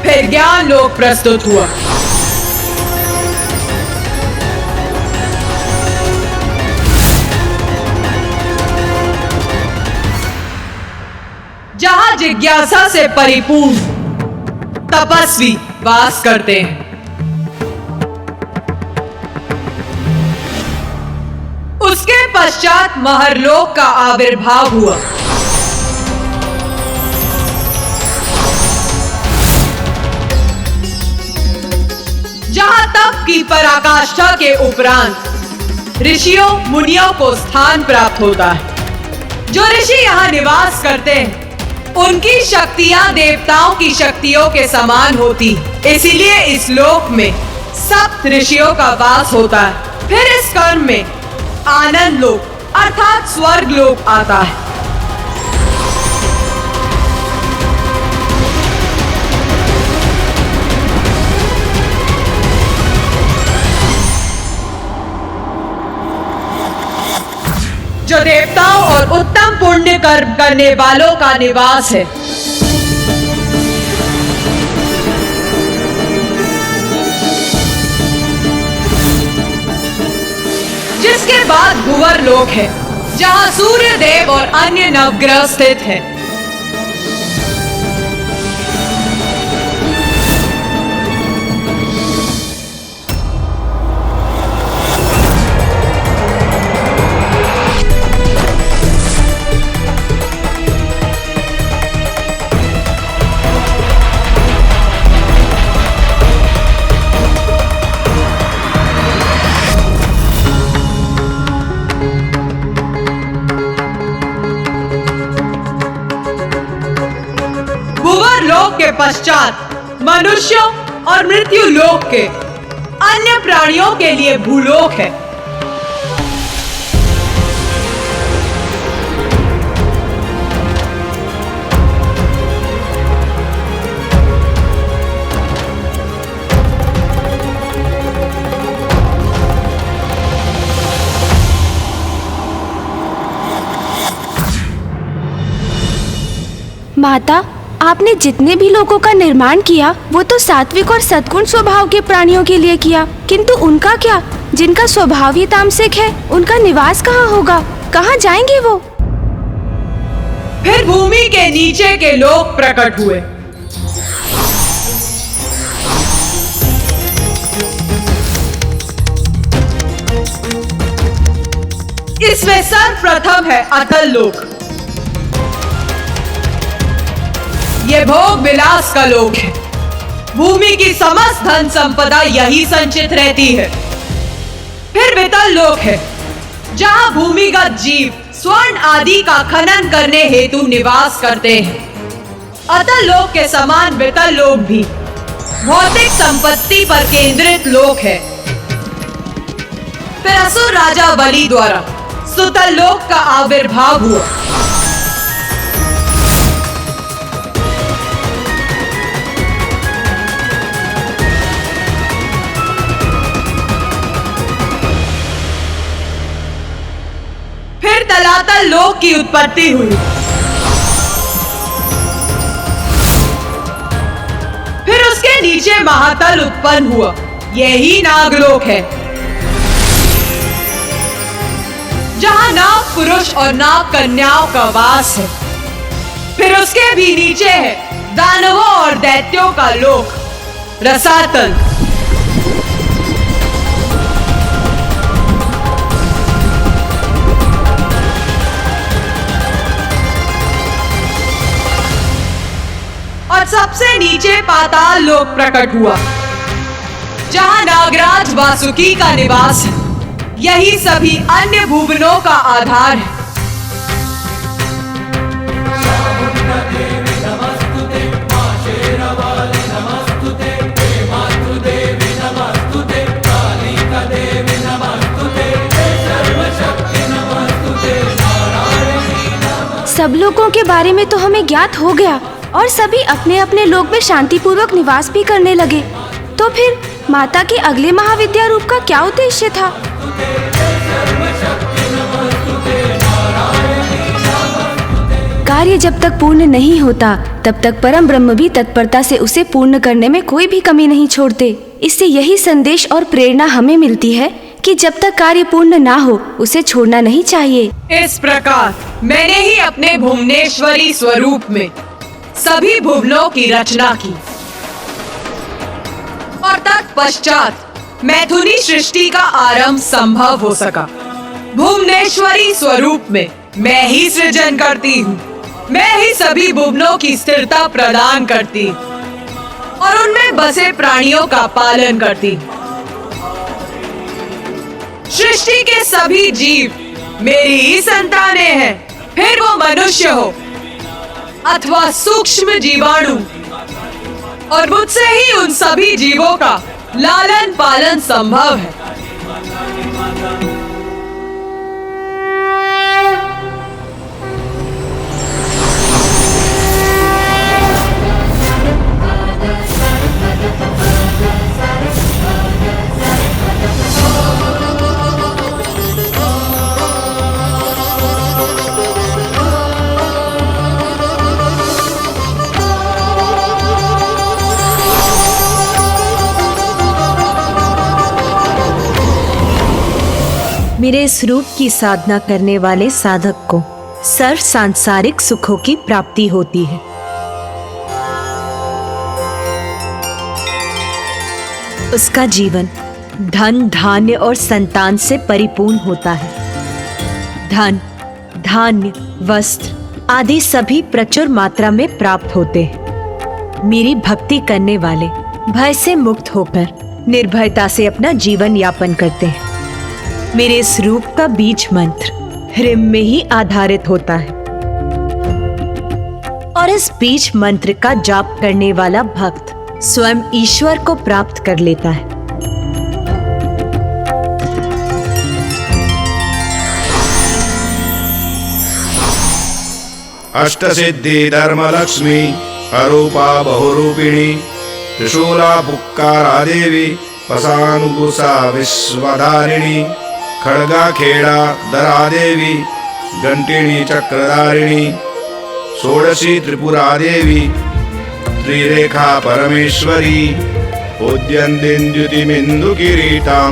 फिर ज्ञान लोक प्रस्तुत हुआ, जहां जिज्ञासा से परिपूर्ण तपस्वी वास करते हैं। उसके पश्चात महरलोक का आविर्भाव हुआ, जहां तप की पराकाष्ठा के उपरांत ऋषियों मुनियों को स्थान प्राप्त होता है। जो ऋषि यहाँ निवास करते हैं उनकी शक्तियां देवताओं की शक्तियों के समान होती, इसीलिए इस लोक में सप्त ऋषियों का वास होता है। फिर इस कर्म में आनंद लोक अर्थात स्वर्ग लोक आता है। जो देवताओं और उत्तम पुण्य कर्म करने वालों का निवास है। जिसके बाद भुवर लोक है, जहां सूर्य देव और अन्य नवग्रह स्थित हैं। पश्चात मनुष्यों और मृत्यु लोक के अन्य प्राणियों के लिए भूलोक है।
माता, आपने जितने भी लोगों का निर्माण किया वो तो सात्विक और सद्गुण स्वभाव के प्राणियों के लिए किया, किंतु उनका क्या? जिनका स्वभाव ही तामसिक है, उनका निवास कहाँ होगा? कहाँ जाएंगे वो?
फिर भूमि के नीचे के लोग प्रकट हुए। इसमें सर्वप्रथम है अतल लोक। ये भोग विलास का लोक है। भूमि की समस्त धन संपदा यही संचित रहती है। फिर वितल लोक है, जहां भूमिगत जीव स्वर्ण आदि का खनन करने हेतु निवास करते हैं। अतल लोक के समान वितल लोक भी भौतिक संपत्ति पर केंद्रित लोक है। फिर असुर राजा बलि द्वारा सुतल लोक का आविर्भाव हुआ। फिर तलातल लोक की उत्पत्ति हुई। फिर उसके नीचे महातल उत्पन्न हुआ। यही नागलोक है, जहां नाग पुरुष और नाग कन्याओं का वास है। फिर उसके भी नीचे है दानवों और दैत्यों का लोक, रसातल। और सबसे नीचे पाताल लोक प्रकट हुआ, जहां नागराज वासुकी का निवास है। यही सभी अन्य भुवनों का आधार है।
सब लोगों के बारे में तो हमें ज्ञात हो गया और सभी अपने अपने लोक में शांतिपूर्वक निवास भी करने लगे। तो फिर माता के अगले महाविद्या रूप का क्या उद्देश्य था? कार्य जब तक पूर्ण नहीं होता तब तक परम ब्रह्म भी तत्परता से उसे पूर्ण करने में कोई भी कमी नहीं छोड़ते। इससे यही संदेश और प्रेरणा हमें मिलती है कि जब तक कार्य पूर्ण ना हो उसे छोड़ना नहीं चाहिए।
इस प्रकार मैंने ही अपने भुवनेश्वरी स्वरूप में सभी भुवनों की रचना की और तत्पश्चात मैथुनी सृष्टि का आरंभ संभव हो सका। भुवनेश्वरी स्वरूप में मैं ही सृजन करती हूँ। मैं ही सभी भुवनों की स्थिरता प्रदान करती और उनमें बसे प्राणियों का पालन करती। सृष्टि के सभी जीव मेरी ही संतानें हैं, फिर वो मनुष्य हो अथवा सूक्ष्म जीवाणु, और मुझसे ही उन सभी जीवों का लालन पालन संभव है।
मेरे इस रूप की साधना करने वाले साधक को सर्व सांसारिक सुखों की प्राप्ति होती है। उसका जीवन धन, धान्य और संतान से परिपूर्ण होता है। धन, धान्य, वस्त्र आदि सभी प्रचुर मात्रा में प्राप्त होते हैं। मेरी भक्ति करने वाले भय से मुक्त होकर निर्भयता से अपना जीवन यापन करते हैं। मेरे इस रूप का बीज मंत्र ह्रीम में ही आधारित होता है। और इस बीज मंत्र का जाप करने वाला भक्त स्वयं ईश्वर को प्राप्त कर लेता है।
अष्टसिद्धि धर्मलक्ष्मी अरूपा बहुरूपिणी त्रिशूला पुक्कारा देवी पसानुगुसा विश्वधारिणी खड्गा खेड़ा दरा देवी घंटिनी चक्रधारिणी षोडशी त्रिपुरा देवी त्रिरेखा परमेश्वरी उद्यन्दिन्द्युतिमिन्दु किरीटां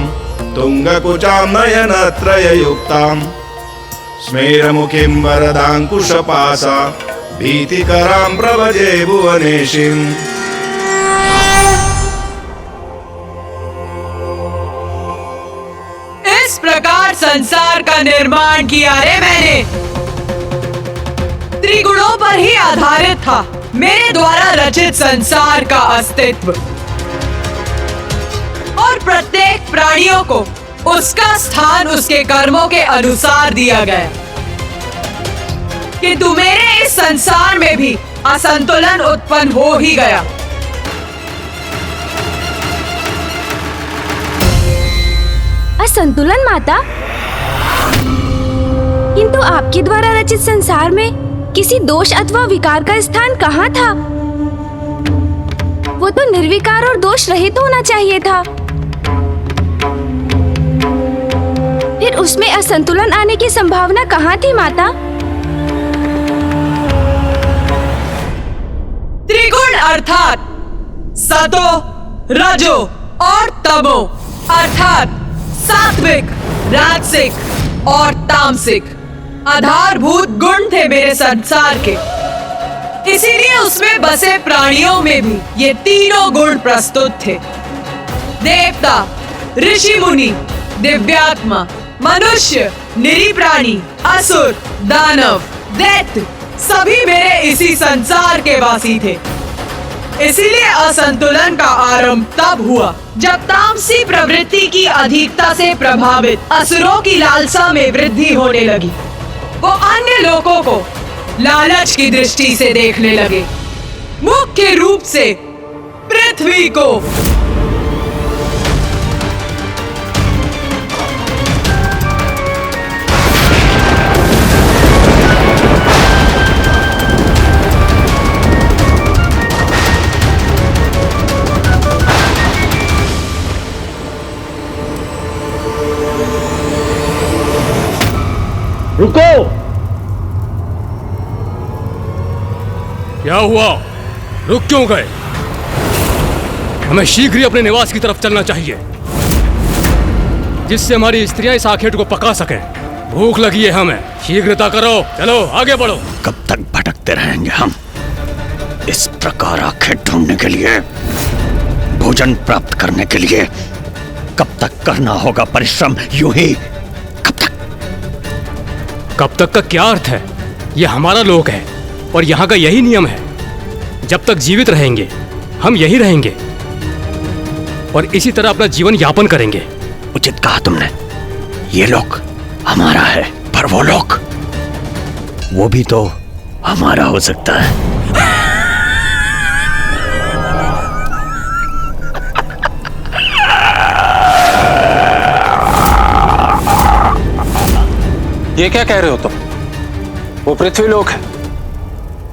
तुंगकुचां नयनत्रययुक्तां स्मेरमुखीं वरदाङ्कुशपासा भीतिकरां प्रभजे भुवनेशीम्।
इस प्रकार संसार का निर्माण किया रे मैंने। त्रिगुणों पर ही आधारित था मेरे द्वारा रचित संसार का अस्तित्व, और प्रत्येक प्राणियों को उसका स्थान उसके कर्मों के अनुसार दिया गया। किंतु मेरे इस संसार में भी असंतुलन उत्पन्न हो ही गया।
असंतुलन माता? किंतु आपके द्वारा रचित संसार में किसी दोष अथवा विकार का स्थान कहाँ था? वो तो निर्विकार और दोष रहित होना चाहिए था। फिर उसमें असंतुलन आने की संभावना कहाँ थी माता?
त्रिगुण अर्थात सतो, रजो और तमो, अर्थात सात्विक, राजसिक और तामसिक आधारभूत गुण थे मेरे संसार के। इसीलिए उसमें बसे प्राणियों में भी ये तीनों गुण प्रस्तुत थे। देवता, ऋषि मुनि, दिव्यात्मा, मनुष्य, निरीह प्राणी, असुर, दानव, दैत्य सभी मेरे इसी संसार के वासी थे। इसीलिए असंतुलन का आरंभ तब हुआ जब तामसी प्रवृत्ति की अधिकता से प्रभावित असुरों की लालसा में वृद्धि होने लगी। वो अन्य लोगों को लालच की दृष्टि से देखने लगे, मुख्य रूप से पृथ्वी को।
रुको! क्या हुआ? रुक क्यों गए? हमें शीघ्र ही अपने निवास की तरफ चलना चाहिए, जिससे हमारी स्त्रियां इस आखेट को पका सकें। भूख लगी है हमें। शीघ्रता करो, चलो आगे बढ़ो।
कब तक भटकते रहेंगे हम? इस प्रकार आखेट ढूंढने के लिए, भोजन प्राप्त करने के लिए कब तक करना होगा परिश्रम? यूं ही
कब तक का क्या अर्थ है? यह हमारा लोक है और यहाँ का यही नियम है। जब तक जीवित रहेंगे हम यही रहेंगे और इसी तरह अपना जीवन यापन करेंगे।
उचित कहा तुमने। ये लोक हमारा है, पर वो लोक, वो भी तो हमारा हो सकता है।
ये क्या कह रहे हो तुम? वो पृथ्वी लोक है,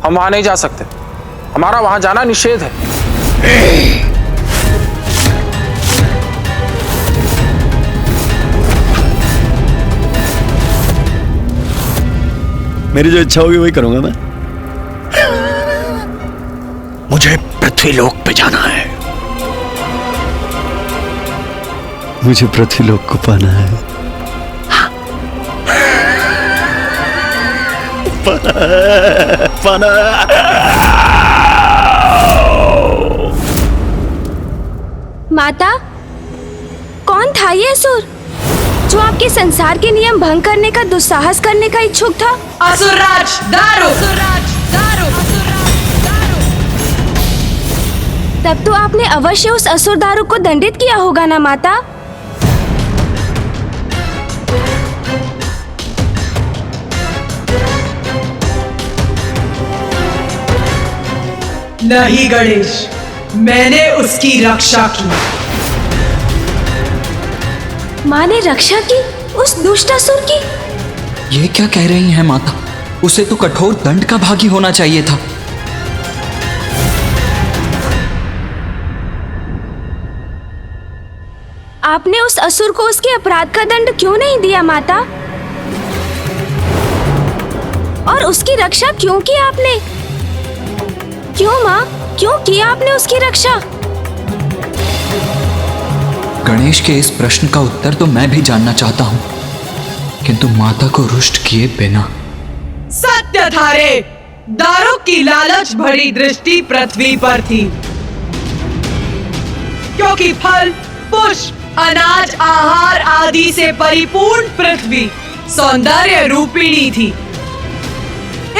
हम वहां नहीं जा सकते। हमारा वहां जाना निषेध है।
मेरी जो इच्छा होगी वही करूंगा मैं। मुझे पृथ्वी लोक पे जाना है।
मुझे पृथ्वी लोक को पाना है।
माता, कौन था ये असुर जो आपके संसार के नियम भंग करने का दुस्साहस करने का इच्छुक था?
असुरराज दारू।
तब तो आपने अवश्य उस असुर दारू को दंडित किया होगा ना माता?
नहीं गणेश, मैंने उसकी रक्षा की।
माँ ने रक्षा की उस दुष्ट असुर की?
ये क्या कह रही हैं माता? उसे तो कठोर दंड का भागी होना चाहिए था।
आपने उस असुर को उसके अपराध का दंड क्यों नहीं दिया माता? और उसकी रक्षा क्यों की आपने? क्यों माँ, क्यों किया आपने उसकी रक्षा?
गणेश के इस प्रश्न का उत्तर तो मैं भी जानना चाहता हूँ, किंतु माता को रुष्ट किए बिना।
सत्य था रे, दारुक की लालच भरी दृष्टि पृथ्वी पर थी, क्योंकि फल, पुष्प, अनाज, आहार आदि से परिपूर्ण पृथ्वी सौंदर्य रूपिणी थी।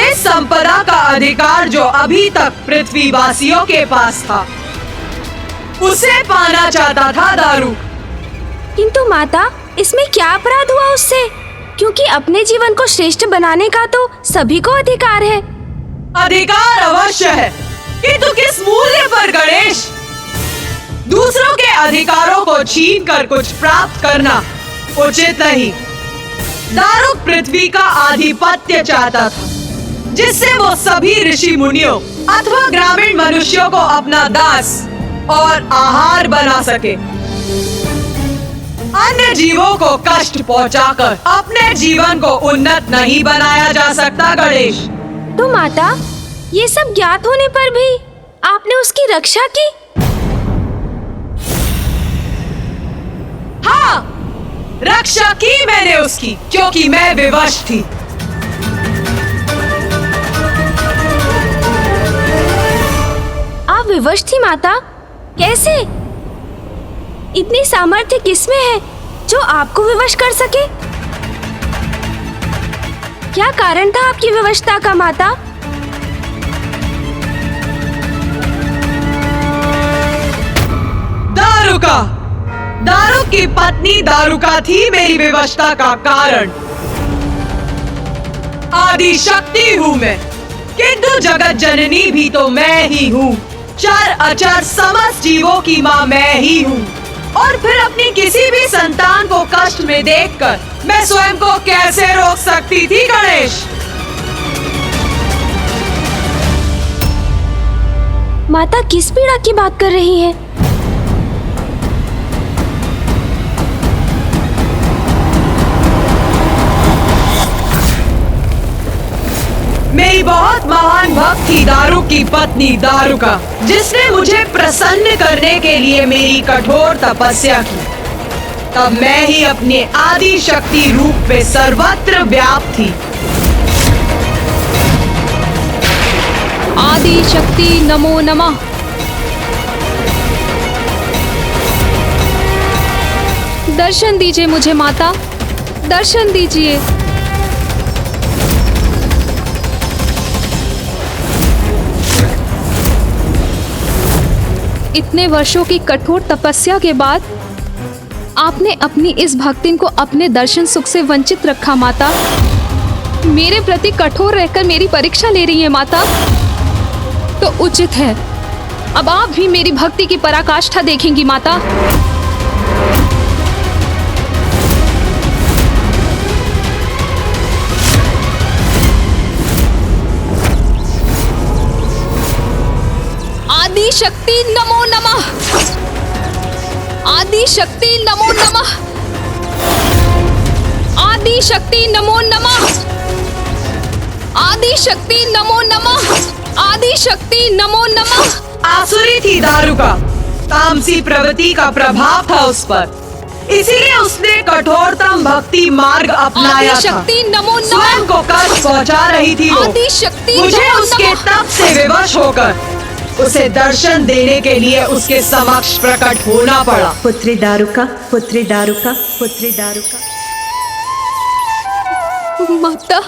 इस संपदा का अधिकार जो अभी तक पृथ्वीवासियों के पास था, उसे पाना चाहता था दारुक।
किंतु माता, इसमें क्या अपराध हुआ उससे? क्योंकि अपने जीवन को श्रेष्ठ बनाने का तो सभी को अधिकार है।
अधिकार अवश्य है, किंतु किस मूल्य पर गणेश? दूसरों के अधिकारों को छीन कर कुछ प्राप्त करना उचित नहीं। दारुक पृथ्वी का आधिपत्य चाहता था, जिससे वो सभी ऋषि मुनियों अथवा ग्रामीण मनुष्यों को अपना दास और आहार बना सके। अन्य जीवों को कष्ट पहुंचाकर अपने जीवन को उन्नत नहीं बनाया जा सकता गणेश।
तो माता, ये सब ज्ञात होने पर भी आपने उसकी रक्षा की?
हाँ, रक्षा की मैंने उसकी, क्योंकि मैं विवश थी।
आप विवश थी माता? कैसे? इतनी सामर्थ्य किसमें है जो आपको विवश कर सके? क्या कारण था आपकी विवशता का माता?
दारुका, दारुक की पत्नी दारुका थी मेरी विवशता का कारण। आदि शक्ति हूँ मैं, किंतु जगत जननी भी तो मैं ही हूँ। चर अचर समस्त जीवों की माँ मैं ही हूँ। और फिर अपनी किसी भी संतान को कष्ट में देखकर मैं स्वयं को कैसे रोक सकती थी गणेश?
माता किस पीड़ा की बात कर रही हैं?
मेरी बहुत महान भक्त थी दारुक की पत्नी दारुका, जिसने मुझे प्रसन्न करने के लिए मेरी कठोर तपस्या की। तब मैं ही अपने आदि शक्ति रूप में सर्वत्र व्याप्त थी।
आदि शक्ति नमो नमः। दर्शन दीजिए मुझे माता, दर्शन दीजिए। इतने वर्षों की कठोर तपस्या के बाद आपने अपनी इस भक्तिन को अपने दर्शन सुख से वंचित रखा माता। मेरे प्रति कठोर रहकर मेरी परीक्षा ले रही है माता, तो उचित है अब आप भी मेरी भक्ति की पराकाष्ठा देखेंगी माता। आदि शक्ति नमो नमः। आदि शक्ति नमो नमः। आदि शक्ति नमो नमः। आदि शक्ति नमो नमः। आदि शक्ति नमो नमः।
आसुरी थी दारुका, तामसी प्रवृत्ति का प्रभाव था उस पर, इसीलिए उसने कठोरतम भक्ति मार्ग अपनाया था।
शक्ति नमो नमः।
स्वयं को कष्ट पहुंचा रही थी वो।
आदि शक्ति
मुझे
नमो
उसके
नमः।
तप से विवश होकर उसे दर्शन देने के लिए उसके समक्ष प्रकट होना पड़ा।
पुत्री दारुका, पुत्री दारुका, पुत्री दारुका।
माता,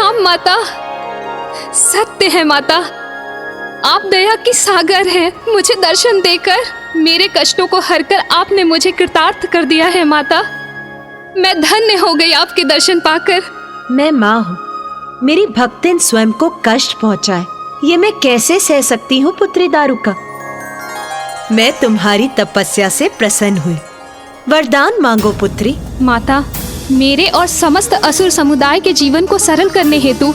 प्रणाम माता। सत्य है माता, आप दया की सागर हैं। मुझे दर्शन देकर मेरे कष्टों को हरकर आपने मुझे कृतार्थ कर दिया है माता। मैं धन्य हो गई आपके दर्शन पाकर।
मैं माँ हूँ, मेरी भक्तिन स्वयं को कष्ट पहुँचाए ये मैं कैसे सह सकती हूँ पुत्री दारुका। मैं तुम्हारी तपस्या से प्रसन्न हुई, वरदान मांगो पुत्री।
माता, मेरे और समस्त असुर समुदाय के जीवन को सरल करने हेतु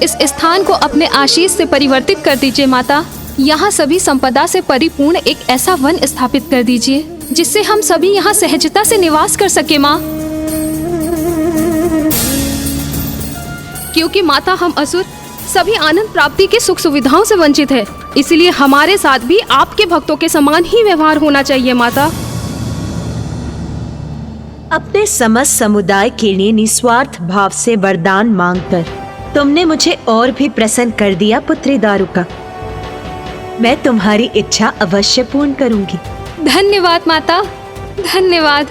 इस स्थान को अपने आशीष से परिवर्तित कर दीजिए माता। यहाँ सभी संपदा से परिपूर्ण एक ऐसा वन स्थापित कर दीजिए जिससे हम सभी यहाँ सहजता से निवास कर सके माँ। क्योंकि माता, हम असुर सभी आनंद प्राप्ति के सुख सुविधाओं से वंचित है, इसलिए हमारे साथ भी आपके भक्तों के समान ही व्यवहार होना चाहिए माता।
अपने समस्त समुदाय के लिए निस्वार्थ भाव से वरदान मांगकर तुमने मुझे और भी प्रसन्न कर दिया पुत्री दारुका। मैं तुम्हारी इच्छा अवश्य पूर्ण करूंगी।
धन्यवाद माता, धन्यवाद।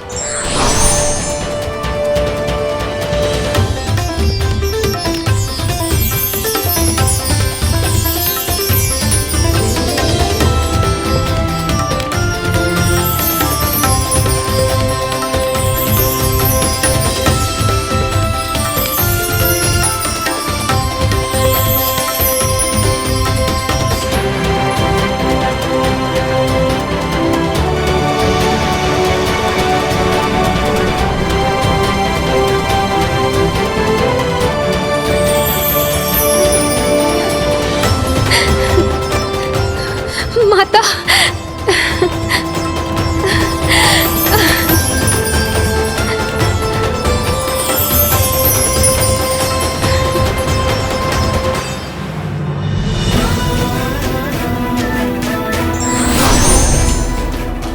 माता,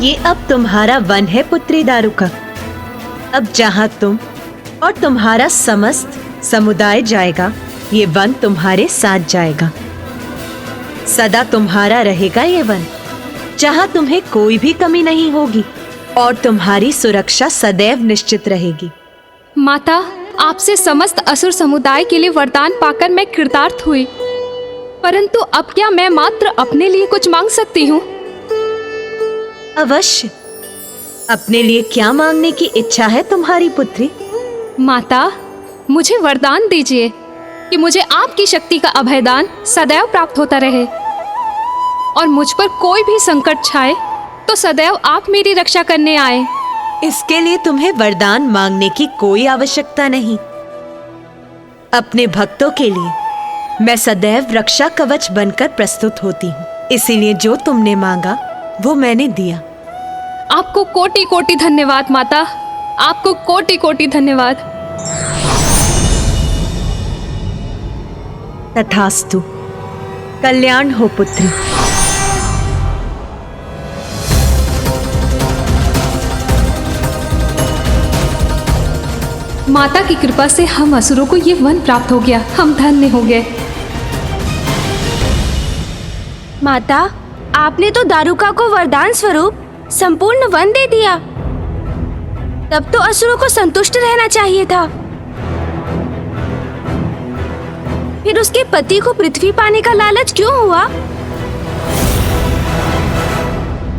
ये अब तुम्हारा वन है पुत्री दारुका। अब जहाँ तुम और तुम्हारा समस्त समुदाय जाएगा, ये वन तुम्हारे साथ जाएगा। सदा तुम्हारा रहेगा ये वन, जहाँ तुम्हें कोई भी कमी नहीं होगी और तुम्हारी सुरक्षा सदैव निश्चित रहेगी।
माता, आपसे समस्त असुर समुदाय के लिए वरदान पाकर मैं कृतार्थ हुई, परंतु अब क्या मैं मात्र अपने लिए कुछ मांग सकती हूँ?
अवश्य। अपने लिए क्या मांगने की इच्छा है तुम्हारी पुत्री?
माता, मुझे वरदान दीजिए कि मुझे आपकी शक्ति का अभयदान सदैव प्राप्त होता रहे और मुझ पर कोई भी संकट छाए तो सदैव आप मेरी रक्षा करने आए।
इसके लिए तुम्हें वरदान मांगने की कोई आवश्यकता नहीं। अपने भक्तों के लिए मैं सदैव रक्षा कवच बनकर प्रस्तुत होती हूँ, इसीलिए जो तुमने मांगा वो मैंने दिया।
आपको कोटि कोटि धन्यवाद माता, आपको कोटि कोटि धन्यवाद।
तथास्तु। कल्याण हो पुत्री।
माता की कृपा से हम असुरों को ये वन प्राप्त हो गया, हम धन्य हो गए।
माता, आपने तो दारुका को वरदान स्वरूप संपूर्ण वन दे दिया, तब तो असुरों को संतुष्ट रहना चाहिए था। फिर उसके पति को पृथ्वी पाने का लालच क्यों हुआ?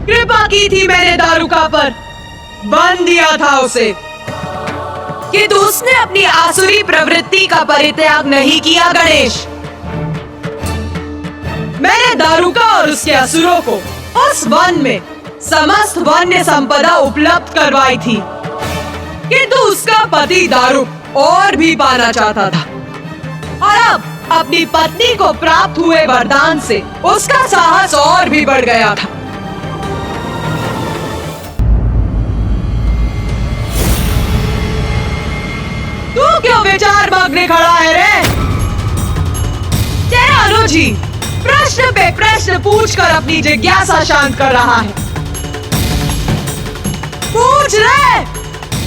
कृपा की थी मैंने दारुका पर, बंद दिया था उसे कि तो उसने अपनी आसुरी प्रवृत्ति का परित्याग नहीं किया। गणेश, मैंने दारुका और उसके असुरों को उस वन में समस्त वन्य संपदा उपलब्ध करवाई थी, किंतु उसका पति दारुक और भी पाना चाहता था और अब अपनी पत्नी को प्राप्त हुए वरदान से उसका साहस और भी बढ़ गया था। तू क्यों विचार मग्न खड़ा है रे? तेरा अनुजी प्रश्न पे प्रश्न पूछकर अपनी जिज्ञासा शांत कर रहा है। पूछ रे,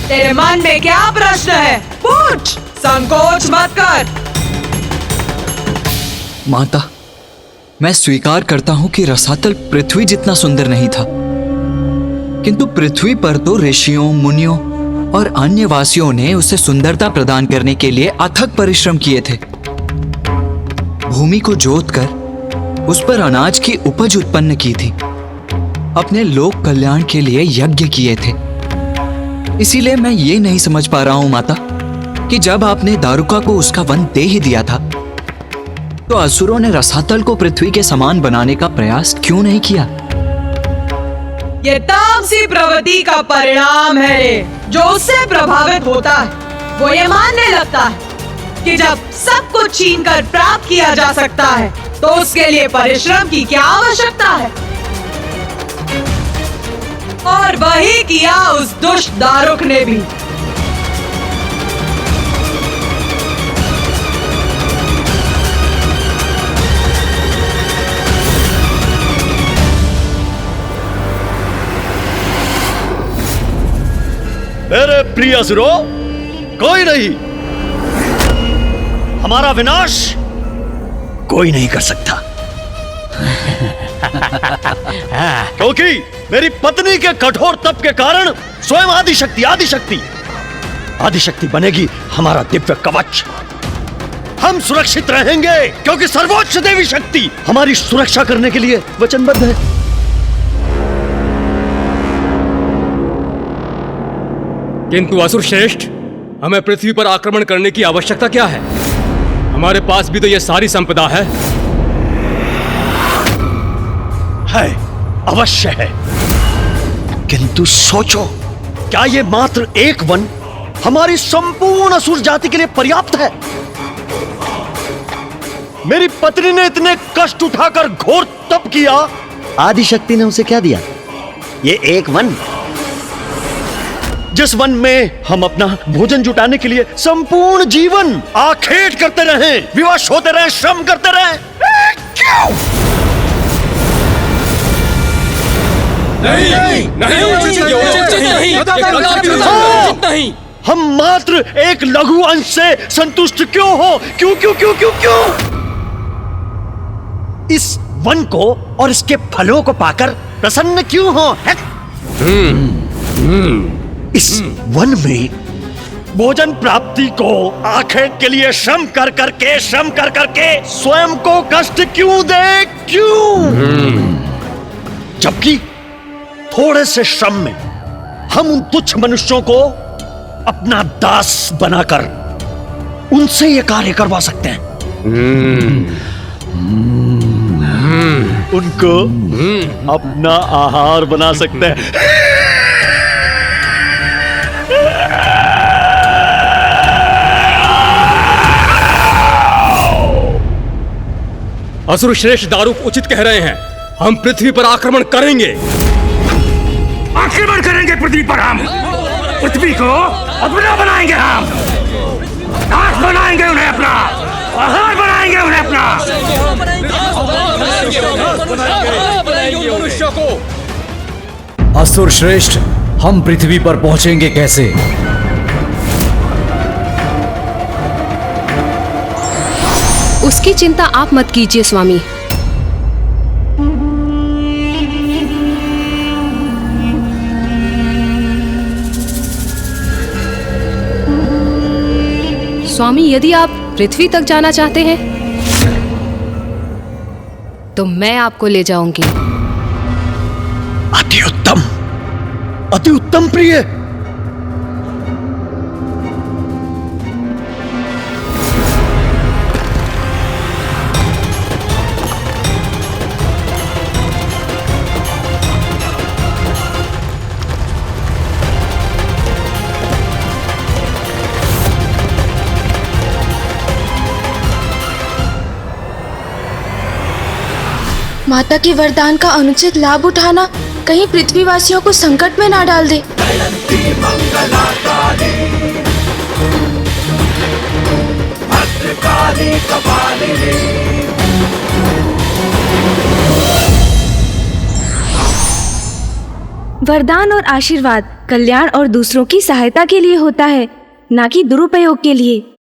तेरे मन में क्या प्रश्न है? पूछ, संकोच मत कर।
माता, मैं स्वीकार करता हूं कि रसातल पृथ्वी जितना सुंदर नहीं था, किंतु पृथ्वी पर तो ऋषियों, मुनियों और अन्य वासियों ने उसे सुंदरता प्रदान करने के लिए अथक परिश्रम किए थे। भूमि को जोत कर उस पर अनाज की उपज उत्पन्न की थी, अपने लोक कल्याण के लिए यज्ञ किए थे। इसीलिए मैं ये नहीं समझ पा रहा हूं माता कि जब आपने दारुका को उसका वन दे ही दिया था तो असुरों ने रसातल को पृथ्वी के समान बनाने का प्रयास क्यों नहीं किया?
ये तामसी प्रवृत्ति का परिणाम है रे, जो उससे प्रभावित होता है। वो ये मानने लगता है कि जब सब कुछ छीन कर प्राप्त किया जा सकता है तो उसके लिए परिश्रम की क्या आवश्यकता है। और वही किया उस दुष्ट दारुक ने भी।
मेरे प्रिय असुरों, कोई नहीं, हमारा विनाश कोई नहीं कर सकता। क्योंकि मेरी पत्नी के कठोर तप के कारण स्वयं आदिशक्ति बनेगी हमारा दिव्य कवच। हम सुरक्षित रहेंगे क्योंकि सर्वोच्च देवी शक्ति हमारी सुरक्षा करने के लिए वचनबद्ध है।
किंतु असुर श्रेष्ठ, हमें पृथ्वी पर आक्रमण करने की आवश्यकता क्या है? हमारे पास भी तो यह सारी संपदा है।
अवश्य है, किंतु सोचो, क्या ये मात्र एक वन हमारी संपूर्ण असुर जाति के लिए पर्याप्त है? मेरी पत्नी ने इतने कष्ट उठाकर घोर तप किया, आदिशक्ति ने उसे क्या दिया? ये एक वन, जिस वन में हम अपना भोजन जुटाने के लिए संपूर्ण जीवन आखेट करते रहे, विवश होते रहे, श्रम करते रहे। क्यों? नहीं, हम मात्र एक लघु अंश से संतुष्ट क्यों हो? क्यों क्यों क्यों क्यों क्यों? इस वन को और इसके फलों को पाकर प्रसन्न क्यों हो? इस वन में भोजन प्राप्ति को आखेट के लिए श्रम कर करके स्वयं को कष्ट क्यों दे? क्यों? जबकि थोड़े से श्रम में हम उन तुच्छ मनुष्यों को अपना दास बनाकर उनसे ये कार्य करवा सकते हैं। उनको अपना आहार बना सकते हैं।
असुर श्रेष्ठ दारुक उचित कह रहे हैं, हम पृथ्वी पर आक्रमण करेंगे।
आक्रमण करेंगे पृथ्वी पर, हम पृथ्वी को अपना बनाएंगे, हम दास बनाएंगे उन्हें, अपना आहार बनाएंगे उन्हें, अपना।
असुर श्रेष्ठ, हम पृथ्वी पर पहुंचेंगे कैसे?
उसकी चिंता आप मत कीजिए स्वामी। स्वामी, यदि आप पृथ्वी तक जाना चाहते हैं तो मैं आपको ले जाऊंगी।
अति उत्तम, अति उत्तम प्रिय।
माता के वरदान का अनुचित लाभ उठाना कहीं पृथ्वीवासियों को संकट में ना डाल दे। वरदान और आशीर्वाद कल्याण और दूसरों की सहायता के लिए होता है, ना कि दुरुपयोग के लिए।